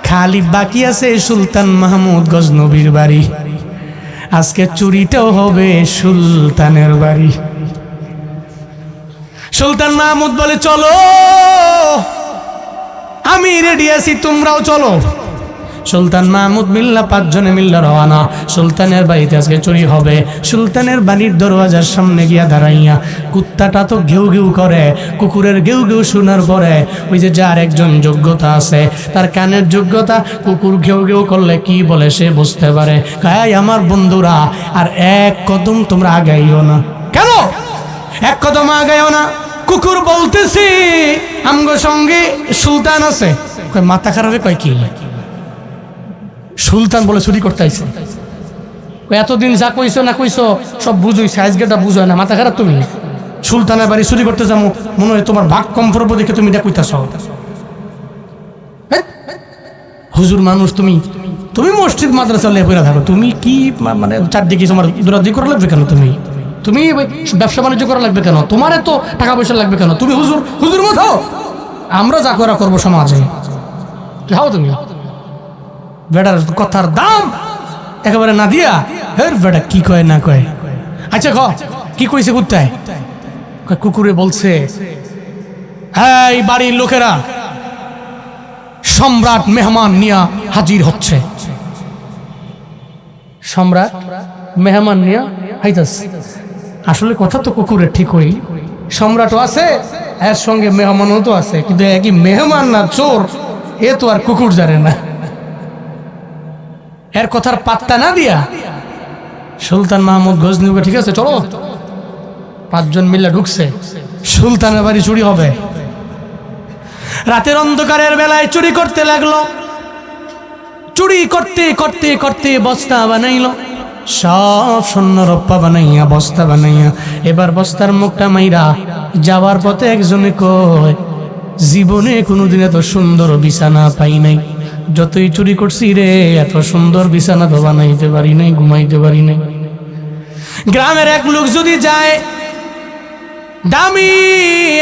খালি বাকি আছে সুলতান মাহমুদ গজনবীর বাড়ি। আজকে চুরিটাও হবে সুলতানের বাড়ি। সুলতান মাহমুদ বলে চলো, আমি রেডি আছি, তোমরাও চলো। সুলতান মাহমুদ মিল্লা 5 জনে মিল্লা রওনা। সুলতানের বাড়িতে আজকে চুরি হবে। সুলতানের বাড়ির দরওয়াজার সামনে গিয়া দাঁড়াইয়া কুত্তাটা তো ঘেউ ঘেউ করে, কুকুরের ঘেউ ঘেউ শোনার পরে ওই যে যার একজন যোগ্যতা আছে, তার কানের যোগ্যতা, কুকুর ঘেউ ঘেউ করলে কি বলে সে বুঝতে পারে। এই আমার বন্ধুরা, আর এক কদম তোমরা আগাইও না। কেন এক কদম আগাইও না? কুকুর বলতেছি আমগো সঙ্গে সুলতান আছে। মাথা খারাপে কয় কি? সুলতান বলে চুরি করতে আইছে। এতদিন যা কইছো না কইছো সব বুঝুইছে, আজকেটা বুঝো না। মাথা খারাপ তুমি? সুলতানের বাড়ি চুরি করতে যাবো, মনে হয় তোমার ভাগ কম পড়বো দেখে তুমি এটা কইতাছ। হুজুর মানুষ তুমি, তুমি মসজিদ মাদ্রাসা লেপে থাকো, তুমি কি মানে চারদিকে তোমার দৌড়াদৌড়ি করা লাগবে কেন? তুমি ব্যবসা বাণিজ্য করা লাগবে কেন? তোমার এত টাকা পয়সা লাগবে কেন? তুমি হুজুর মতো, আমরা যা করা করবো সমাজে। যাও তুমি। বেটার কথার দাম একেবারে না দিয়া, হের বেটা কি কয় না কয়। আচ্ছা কি কইছে কুত্তায়? কুকুরে বলছে এই বাড়ির লোকেরা সম্রাট মেহমান নিয়া হাজির হচ্ছে। সম্রাট মেহমান নিয়া হাইতাছে। আসলে কথা তো কুকুরের ঠিকই, সম্রাটও আছে এর সঙ্গে মেহমানও তো আছে, কিন্তু একই মেহমান না চোর এ তো আর কুকুর জানে না। এর কথার পাত্তা না দিয়া সুলতান মাহমুদ গজনবী, ঠিক আছে চলো। 5 জন মিলে ঢুকছে, সুলতানের বাড়ি চুরি হবে। রাতের অন্ধকারের বেলায় চুরি করতে লাগলো। চুরি করতে করতে করতে বস্তা বানাইলো, সব স্বর্ণ রূপা বানাইয়া বস্তা বানাইয়া এবার বস্তার মুখটা মাইরা যাওয়ার পথে একজনে কয়, জীবনে কোনোদিন এত সুন্দর বিছানা পাই নাই, যতই চুরি করছি রে এত সুন্দর বিছানা তো বানাইতে পারি নাই, ঘুমাইতে পারি নাই। গ্রামের এক লোক যদি যায় দামি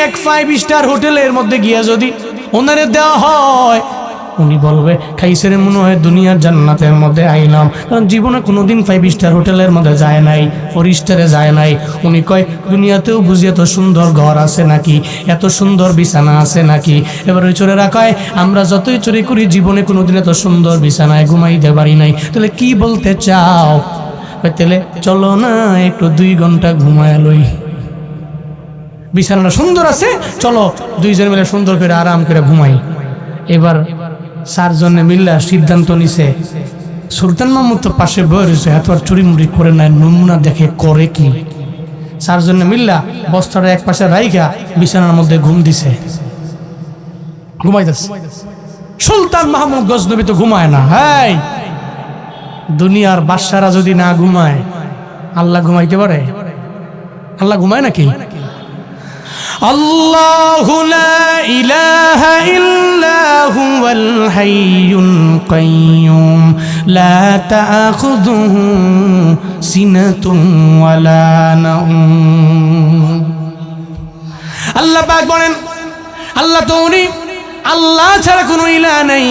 এক 5 স্টার হোটেলের মধ্যে গিয়া যদি ওনারে দেওয়া হয়, উনি বলবে খাইছে রে মনে হয় দুনিয়ার জান্নাতের মধ্যে আইলাম, কারণ জীবনে কোনোদিন 5 স্টার হোটেলের মধ্যে যায় নাই, 4 স্টারে যায় নাই। উনি কয় দুনিয়াতেও বুঝি এত সুন্দর ঘর আছে নাকি, এত সুন্দর বিছানা আছে নাকি। এবার ওই চোরেরা কয় আমরা যতই চুরি করি জীবনে কোনোদিন এত সুন্দর বিছানায় ঘুমাইতে পারি নাই। তাহলে কি বলতে চাও? তাহলে চলো না একটু 2 ঘন্টা ঘুমায় লই, বিছানাটা সুন্দর আছে, চলো 2 জন মিলে সুন্দর করে আরাম করে ঘুমাই। এবার 4 জনে মিল্লা সিদ্ধান্ত নিছে, সুলতান মাহমুদ তো পাশে বয়ে রয়েছে, এত আর চুরি মুড়ি করে নাই, নমুনা দেখে করে কি। 4 জনে মিল্লা বস্তাটা এক পাশে রাইখা বিছানার মধ্যে ঘুম দিছে। ঘুমাইতেছে। সুলতান মাহমুদ গজনবী তো ঘুমায় না। হ্যাঁ, দুনিয়ার বাদশারা যদি না ঘুমায়, আল্লাহ ঘুমাইতে পারে? আল্লাহ ঘুমায় নাকি? আল্লাহু লা ইলাহা ইল্লা হুয়াল হাইয়ুল কাইয়্যুম লা তাখুযুহু সিনাতুন ওয়ালা নাওম। আল্লাহ পাক বলেন, আল্লাহ তো উনি, আল্লাহ ছাড়া কোনো ইলাহ নাই।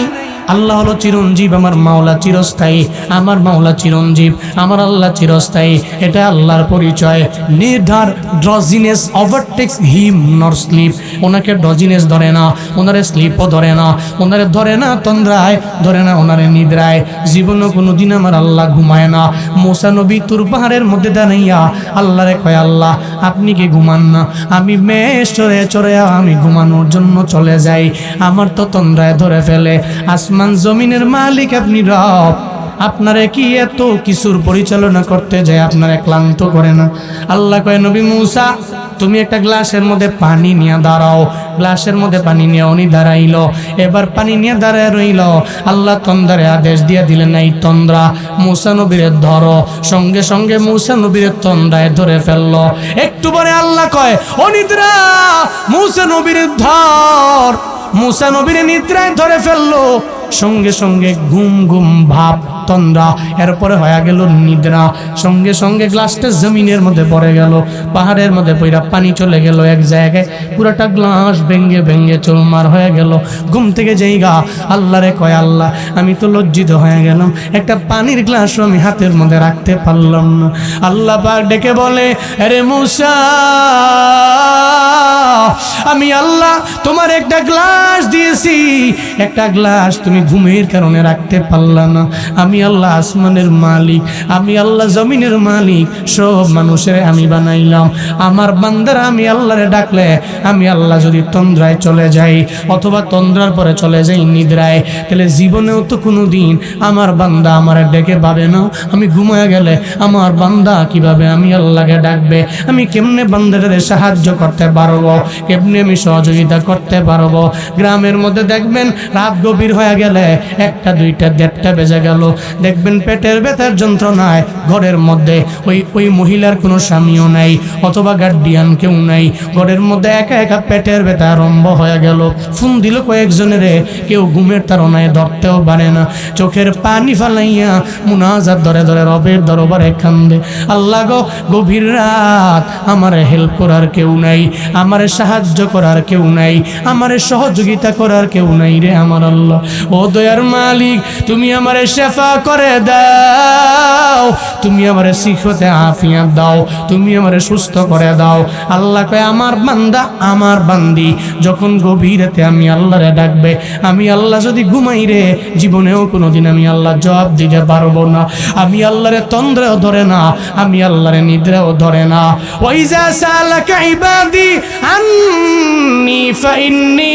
আল্লাহ হলো চিরঞ্জীব, আমার মাওলা চিরস্থায়ী, আমার মাওলা চিরঞ্জীব, আমার আল্লাহ চিরস্থায়ী। এটা আল্লাহর পরিচয়। নির্ধার ড্রজিনেস ওভারটেক্স হিম নর স্লিপ। ওনাকে ড্রজিনেস ধরে না, ওনারে স্লিপও ধরে না, ওনারে ধরে না তন্দ্রায়, ধরে না ওনারে নিদ্রায়। জীবনও কোনো দিন আমার আল্লাহ ঘুমায় না। মুসা নবী তুর পাহাড়ের মধ্যে দাঁড়াইয়া আল্লাহরে কয়, আল্লাহ আপনি কি ঘুমান না? আমি মেষ চড়ে চড়ে আমি ঘুমানোর জন্য চলে যাই, আমার তো তন্দ্রায় ধরে ফেলে। আসমান জমিনের মালিক আপনি রব, আপনারে কি এত কিছুর পরিচালনা করতে যায় আপনারে ক্লান্ত করে না? আল্লাহ কয়, নবী মুসা তুমি একটা গ্লাসের মধ্যে পানি নিয়ে দাঁড়াও। গ্লাসের মধ্যে পানি নিয়ে উনি দাঁড়াইল। এবার পানি নিয়ে দাঁড়ায় রইল। আল্লাহ তন্দ্রারে আদেশ দিয়ে দিলেন, এই তন্দ্রা মুসা নবীরে ধরো। সঙ্গে সঙ্গে মুসা নবীরে তন্দ্রায় ধরে ফেললো। একটু পরে আল্লাহ কয়, ও নিদ্রা, মুসা নবীরে ধর। মুসা নবীরে নিদ্রায় ধরে ফেললো। সঙ্গে সঙ্গে ঘুম ঘুম ভাব, তন্দ্রা, এরপরে হয়ে গেল নিদ্রা। সঙ্গে সঙ্গে গ্লাসটা জমিনের মধ্যে পড়ে গেল, পাহাড়ের মধ্যে পইরা পানি চলে গেল এক জায়গায়, পুরাটা গ্লাস ভেঙ্গে ভেঙ্গে চুরমার হয়ে গেল। ঘুম থেকে যাইগা আল্লাহরে কয়, আল্লাহ আমি তো লজ্জিত হয়ে গেলাম, একটা পানির গ্লাসও আমি হাতের মধ্যে রাখতে পারলাম না। আল্লাহ পাক ডেকে বলে, আরে মুসা, আমি আল্লাহ তোমার একটা গ্লাস দিয়েছি, একটা গ্লাস তুমি ঘুমের কারণে রাখতে পারলা না। আমি আল্লাহ আসমানের মালিক, আমি আল্লাহ জমিনের মালিক, সব মানুষের আমি বানাইলাম। আমার বান্দারা আমি আল্লাহরে ডাকলে, আমি আল্লাহ যদি তন্দ্রায় চলে যাই অথবা তন্দ্রার পরে চলে যাই নিদ্রায়, তাহলে জীবনেও তো কোনো দিন আমার বান্দা আমার ডেকে পাবে না। আমি ঘুমায় গেলে আমার বান্দা কিভাবে আমি আল্লাহকে ডাকবে? আমি কেমনে বান্দাদের সাহায্য করতে পারবো? কেমনে আমি সহযোগিতা করতে পারবো? গ্রামের মধ্যে দেখবেন রাত গভীর হয়ে গেলে 1টা 2টা 1:30টা বেজে গেল, দেখবেন পেটের ব্যথার যন্ত্রণায় ঘরের মধ্যে ওই মহিলার কোনো স্বামীও নাই অথবা গার্ডিয়ান কেউ নাই, ঘরের মধ্যে একা একা পেটের ব্যথা আরম্ভ হয়ে গেল। ফোন দিল কয়েকজনের, কেউ ঘুমের তাড়নায় ধরতেও পারে না। চোখের পানি ফালাইয়া মুনাজাত ধরে ধরে রবের দরবারে কান্দে, আল্লাহ গো, গভীর রাত, আমার হেল্প করার কেউ নাই, আমার সাহায্য করার কেউ নাই, আমার সহযোগিতা করার কেউ নাই রে আমার আল্লাহ। ও দয়ার মালিক, তুমি আমারে শেফা করে দাও, তুমি আমারে সিহতে আফিয়াত দাও, তুমি আমারে সুস্থ করে দাও। আল্লাহ কয়, আমার বান্দা আমার বান্দি যখন গভীর রাতে আমি আল্লাহরে ডাকবে, আমি আল্লাহ যদি ঘুমাই রে, জীবনেও কোনোদিন আমি আল্লাহ জবাব দিতে পারবো না। আমি আল্লাহরে তন্দ্রাও ধরে না, আমি আল্লাহরে নিদ্রাও ধরে না। ওয়াইজা সালাকা ইবাদি আন্নি ফাইন্নী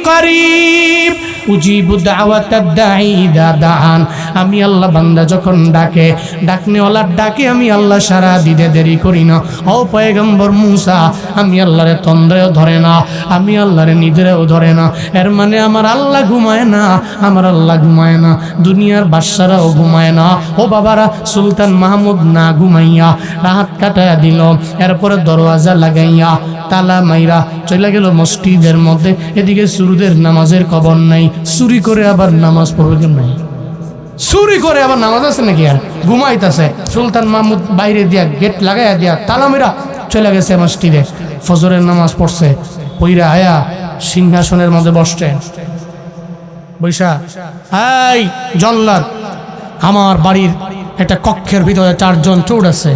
করিব উজিবু দাওয়াতাদ দাঈ ইযা দাআন। আমি আল্লাহ বান্দা যখন ডাকে, ডাকনেওয়ালার ডাকে আমি আল্লাহ সাড়া দিতে দেরি করি না। ও পয়গম্বর মুসা, আমি আল্লাহরে তন্দ্রাও ধরে না, আমি আল্লাহরে নিদ্রাও ধরে না। এর মানে আমার আল্লাহ ঘুমায় না, আমার আল্লাহ ঘুমায় না, দুনিয়ার বাদশারাও ঘুমায় না। ও বাবারা, সুলতান মাহমুদ না ঘুমাইয়া রাত কাটাইয়া দিল, এরপরে দরওয়াজা লাগাইয়া তালা মাইরা চলে গেল মসজিদের মধ্যে। এদিকে সুরুদের নামাজের খবর নাই, চুরি করে আবার নামাজ পড়বে কেন? নাই চুরি করে আবার নামাজ আছে নাকি? আর ঘুমাইতেছে। সুলতান মাহমুদ বাইরে দিয়া গেট লাগাইয়া দিয়া তালা মেরা চলে গেছে মসজিদে, ফজরের নামাজ পড়ছে। পইরা আয়া সিংহাসনের মধ্যে বসছে, বৈশা, এই জল্লাদ, আমার বাড়ির একটা কক্ষের ভিতরে 4 জন চোর আছে,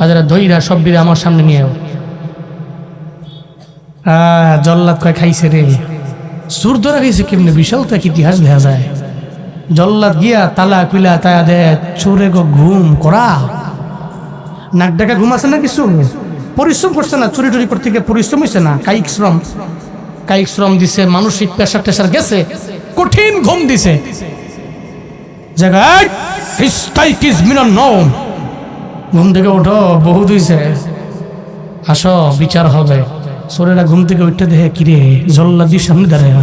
আজারা দইরা সব বিরে আমার সামনে নিয়ে। জল্লাদ কয়, খাইছে রে, সুর ধরা গেছে কেমনে? বিশাল তো এক ইতিহাস দেখা যায়। জল্লাদ গিয়া তালা কুইলা তায়া দে, চোরে গো ঘুম করা, নাক ডাকা ঘুম আছে না? কিছু পরিশ্রম করছে না, চুরি টুরি করতে গিয়ে পরিশ্রম হয়েছে না, কায়িক শ্রম দিছে, মানসিক প্রেশার টেশার গেছে, কঠিন ঘুম দিছে। জায়গায় ঘুম থেকে ওঠো, বহুত হয়েছে, আসো বিচার হবে। চোরেরা ঘুম থেকে উঠতে দেখে, কিরে জল্লাদির সামনে দাঁড়ায়,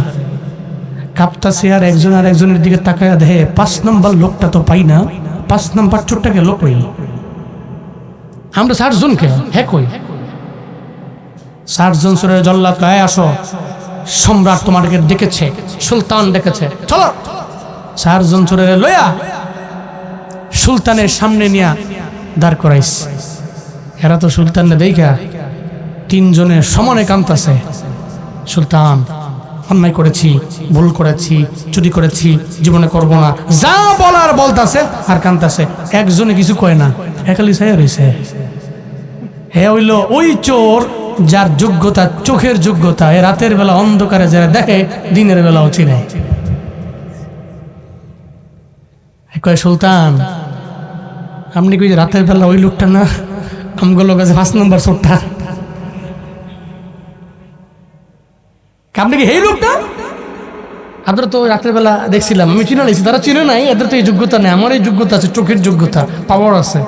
কাঁপতাছে আর একজনের দিকে তাকায় দেখে 5 নম্বর লোকটা তো পাই না, 5 নম্বর চোরটাকে লোক কই, আমরা 60 জনকে হ্যাঁ কই 60 জন সুরের জল্লাদ কয় আসো, সম্রাট তোমাদেরকে ডেকেছে, সুলতান ডেকেছে, চলো। 60 জন সুরের লইয়া সুলতানের সামনে নিয়া দাঁড় করাইস। এরা তো সুলতানকে দেখা 3 জনের সমানে কাঁদতাছে, সুলতান অন্যায় করেছি, ভুল করেছি, চুরি করেছি, জীবনে করব না, যা বলার বলতাছে আর কাঁদতাছে। একজনে কিছু কয় না, একালি ছায়া রইছে। হে হইল ওই চোর যার যোগ্যতা, চোখের যোগ্যতা, এ রাতের বেলা অন্ধকারে যারা দেখে দিনের বেলাও চিনে। কয় সুলতান আপনি কই রাতের বেলা ওই লোকটা না, আমগুলো কাছে 5 নম্বর চোরটা, আপনি কি এই লোকটা? আপনারা তো রাতের বেলা দেখছিলাম, আমি চিনে নিয়েছি, তারা চিনে নাই, এদের তো এই যোগ্যতা নেই, আমার এই যোগ্যতা আছে, চোখের যোগ্যতা, পাওয়ার আছে,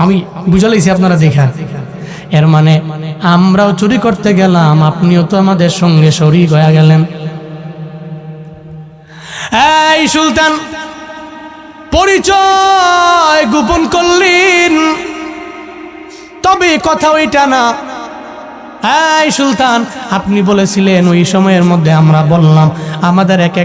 আমি বুঝা লাইছি আপনারা দেখা। এর মানে আমরাও চুরি করতে গেলাম, আপনিও তো আমাদের সঙ্গে শরীক হয়ে গেলেন। এই সুলতান পরিচয় গোপন করলেন, তবে কথা ওইটা না। এই সুলতান আপনি বলেছিলেন ওই সময়ের মধ্যে, আমরা বললাম আমাদের এক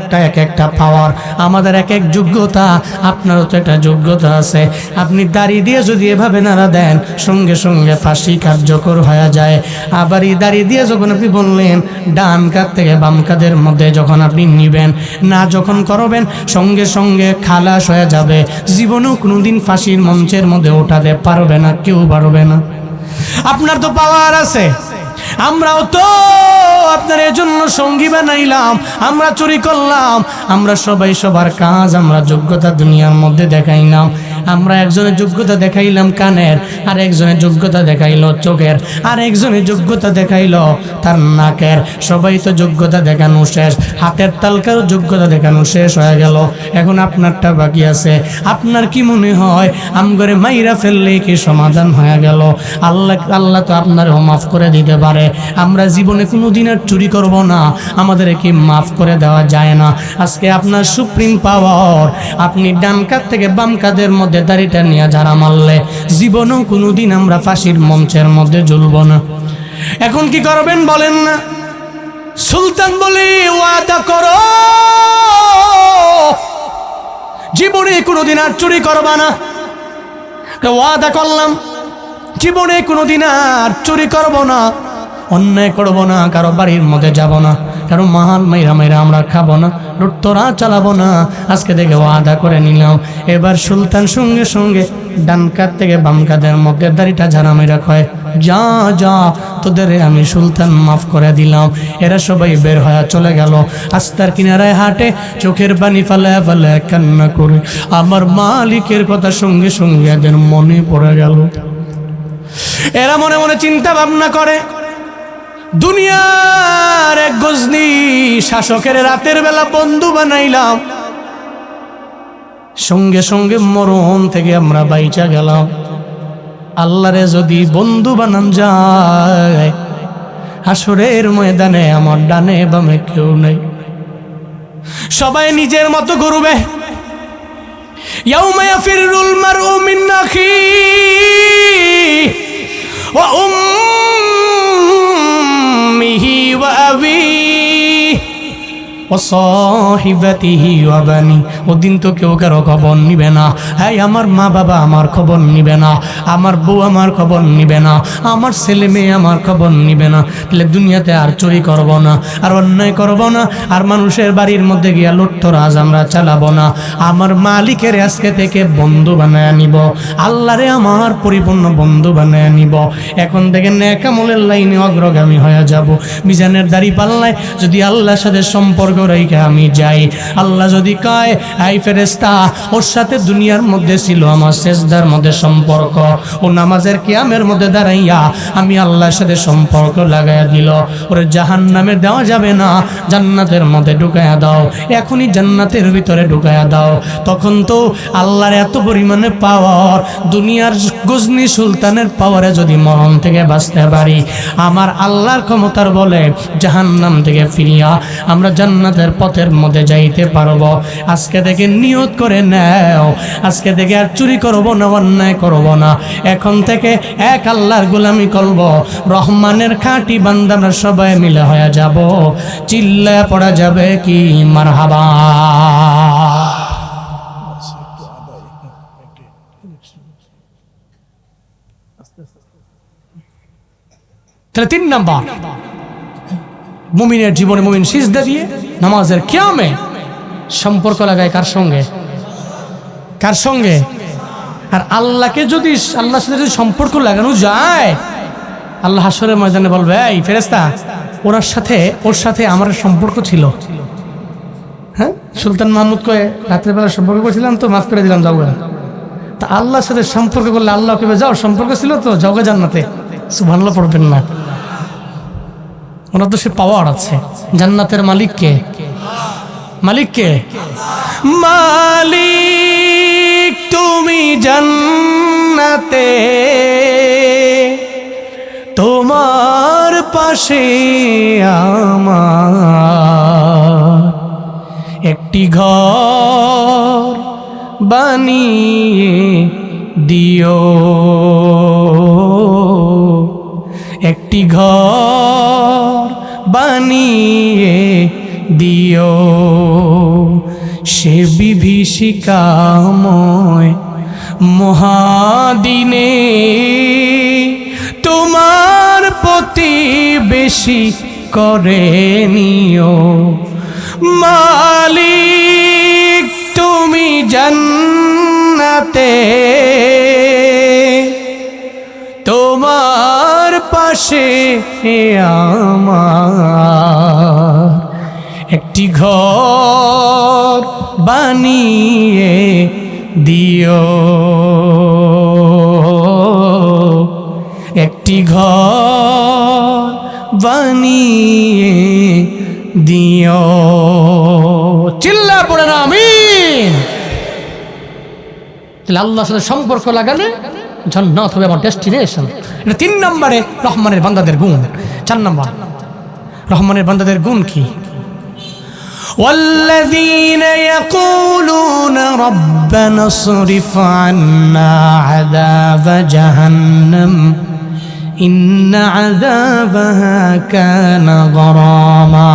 একটা পাওয়ার, আমাদের এক যোগ্যতা, আপনারও তো একটা যোগ্যতা আছে। আপনি দাড়ি দিয়ে যদি এভাবে নাড়া দেন সঙ্গে সঙ্গে ফাঁসি কার্যকর হয়ে যায়। আবার এই দাড়ি দিয়ে যখন আপনি বললেন ডান কাঁধ থেকে বাম কাঁধের মধ্যে যখন আপনি নিবেন না, যখন করবেন সঙ্গে সঙ্গে খালাস হয়ে যাবে, জীবনেও কোনোদিন ফাঁসির মঞ্চের মধ্যে ওঠাতে পারবে না, কেউ পারবে না। আপনার তো পাওয়ার আছে, আমরাও তো আপনার এজন্য সঙ্গী বানাইলাম, আমরা চুরি করলাম, আমরা সবাই সবার কাজ, আমরা যোগ্যতা দুনিয়ার মধ্যে দেখাইলাম। আমরা একজনের যোগ্যতা দেখাইলাম কানের, আর একজনের যোগ্যতা দেখাইলো চোখের, আর একজনের যোগ্যতা দেখাইলো তার নাকের। সবাই তো যোগ্যতা দেখানো শেষ, হাতের তালকারও যোগ্যতা দেখানো শেষ হয়ে গেল, এখন আপনারটা বাকি আছে। আপনার কি মনে হয় আমগরে মাইরা ফেললে কি সমাধান হয়ে গেল? আল্লাহ তো আপনারও মাফ করে দিতে পারে। আমরা জীবনে কোনোদিন আর চুরি করব না, আমাদের কি মাফ করে দেওয়া যায় না? আজকে আপনার সুপ্রিম পাওয়ার, আপনি ডান কাঁধ থেকে বাম কাঁধের মধ্যে দাড়িটা নিয়ে যারা মারলে জীবনেও কোনোদিন আমরা ফাঁসির মঞ্চের মধ্যে ঝুলব না। এখন কি করবেন বলেন না? সুলতান বলে ওয়াদা করো জীবনে কোনোদিন আর চুরি করবা না। ওয়াদা করলাম জীবনে কোনোদিন আর চুরি করব না, অন্যায় করব না, কারো বাড়ির মধ্যে যাব না, কারো মাহাল মাইরা আমরা খাবো না, লুটতরা চালাবো না। আজকে থেকে ওয়াদা করে নিলাম। এবার সুলতান সঙ্গে সঙ্গে ডান কাঁধ থেকে বাম কাঁধের মধ্যে দাড়িটা ঝাড়া মেরা কয়, যা যা তোদের আমি সুলতান মাফ করে দিলাম। এরা সবাই বের হয়ে চলে গেল। রাস্তার কিনারায় হাঁটে, চোখের পানি ফালায় ফালায় কান্না করে আমার মালিকের কথা সঙ্গে সঙ্গে এদের মনে পড়ে গেল। এরা মনে মনে চিন্তা ভাবনা করে, দুনিয়ার এক গজনী শাসকের রাতের বেলা বন্ধু বানাইলাম, সঙ্গে সঙ্গে মরণ থেকে আমরা বাইচা গেলাম। আল্লাহরে যদি বন্ধু বানান যায়, হাসরের ময়দানে আমার ডানে বামে কেউ নেই, সবাই নিজের মতো করবে। ইয়াউমা ইয়াফিরুল মারউ মিন আখিহি ওয়া উম্মিহি ওয়া আবিহি ওয়া সাহিবাতিহি ওয়া বানি। ওদিন তো কেউ কারো খবর নিবে না। হ্যাঁ, আমার মা বাবা আমার খবর নিবে না, আমার বউ আমার খবর নিবে না, আমার ছেলে মেয়ে আমার খবর নিবে না। তাহলে দুনিয়াতে আর চুরি করব না, আর অন্যায় করব না, আর মানুষের বাড়ির মধ্যে গিয়া লুটতরাজ আমরা চালাবো না। আমার মালিকের আজকে থেকে বন্ধু বানায় নিব, আল্লাহরে আমার পরিপূর্ণ বন্ধু বানায় নিব। এখন থেকে নেক আমলের লাইনে অগ্রগামী হয়ে যাব। মিজানের দাড়ি পাল্লায় যদি আল্লাহর সাথে সম্পর্ক রেখে আমি যাই, আল্লাহ যদি কয় এই ফেরেশতা ওর সাথে দুনিয়ার মধ্যে ছিল আমার সেজদার মধ্যে সম্পর্ক, ও নামাজের কিয়ামের মধ্যে দাঁড়াইয়া আমি আল্লাহর সাথে সম্পর্ক লাগাইয়া দিল, ওরে জাহান্নামে দেওয়া যাবে না, জান্নাতের মধ্যে ঢুকাইয়া দাও, এখনই জান্নাতের ভিতরে ঢুকাইয়া দাও। তখন তো আল্লাহর এত পরিমাণে পাওয়ার, দুনিয়ার গজনী সুলতানের পাওয়ারে যদি মরণ থেকে বাঁচতে পারি, আমার আল্লাহর ক্ষমতার বলে জাহান্নাম থেকে ফিরিয়া আমরা জান্নাত জান্নাতের পথের মধ্যে যাইতে পারবো। আজকে থেকে নিয়ত করে নাও, আজকে থেকে আর চুরি করব না, অন্যায় করব না, এখন থেকে এক আল্লাহর গোলামি করব, রহমানের খাঁটি বান্দা আমরা সবাই মিলে হয়ে যাব। চিল্লা পড়া যাবে কি মারহাবা। তাহলে 3 নাম্বার, মুমিনের জীবনে মুমিন সিজদা দিয়ে নামাজের কিয়ামে সম্পর্ক লাগায় কার সঙ্গে? কার সঙ্গে? আর আল্লাহকে যদি আল্লাহর সাথে যদি সম্পর্ক লাগানো যায়, আল্লাহ হাসরের ময়দানে বলবে, এই ফেরেশতা, ওর সাথে আমার সম্পর্ক ছিল। হ্যাঁ, সুলতান মাহমুদ কয়ে রাত্রেবেলা সম্পর্ক করেছিলাম তো, মাফ করে দিলাম, যাও। তা আল্লাহর সাথে সম্পর্ক করলে আল্লাহ কে যাও, সম্পর্ক ছিল তো, যাও জান্নাতে। সুবহানাল্লাহ পড়বেন না? ওনার তো সে পাওয়ার আছে। জান্নাতের মালিক কে? মালিক কে? মালিক তুমি জান্নাতে, তোমার পাশে আমার একটি ঘর বানিয়ে দিও, একটি ঘর বানিয়ে দিও, সে বিভীষিকাময় মহাদিনে তোমার প্রতিবেশী করে নিও। মালিক তুমি জান্নাতে, তোমার পাশে আমার একটি ঘর বানিয়ে দিও, একটি ঘর বানিয়ে দিও। চিল্লা পড়ে না আমিন। তাহলে আল্লাহর সাথে সম্পর্ক লাগালে জান্নাত হবে আমার ডেস্টিনেশন। এটা 3 নম্বরে রহমানের বান্দাদের গুণ। 4 নম্বর রহমানের বান্দাদের গুণ কি? والذين يقولون ربنا اصرف عنا عذاب جهنم إن عذابها كان غراما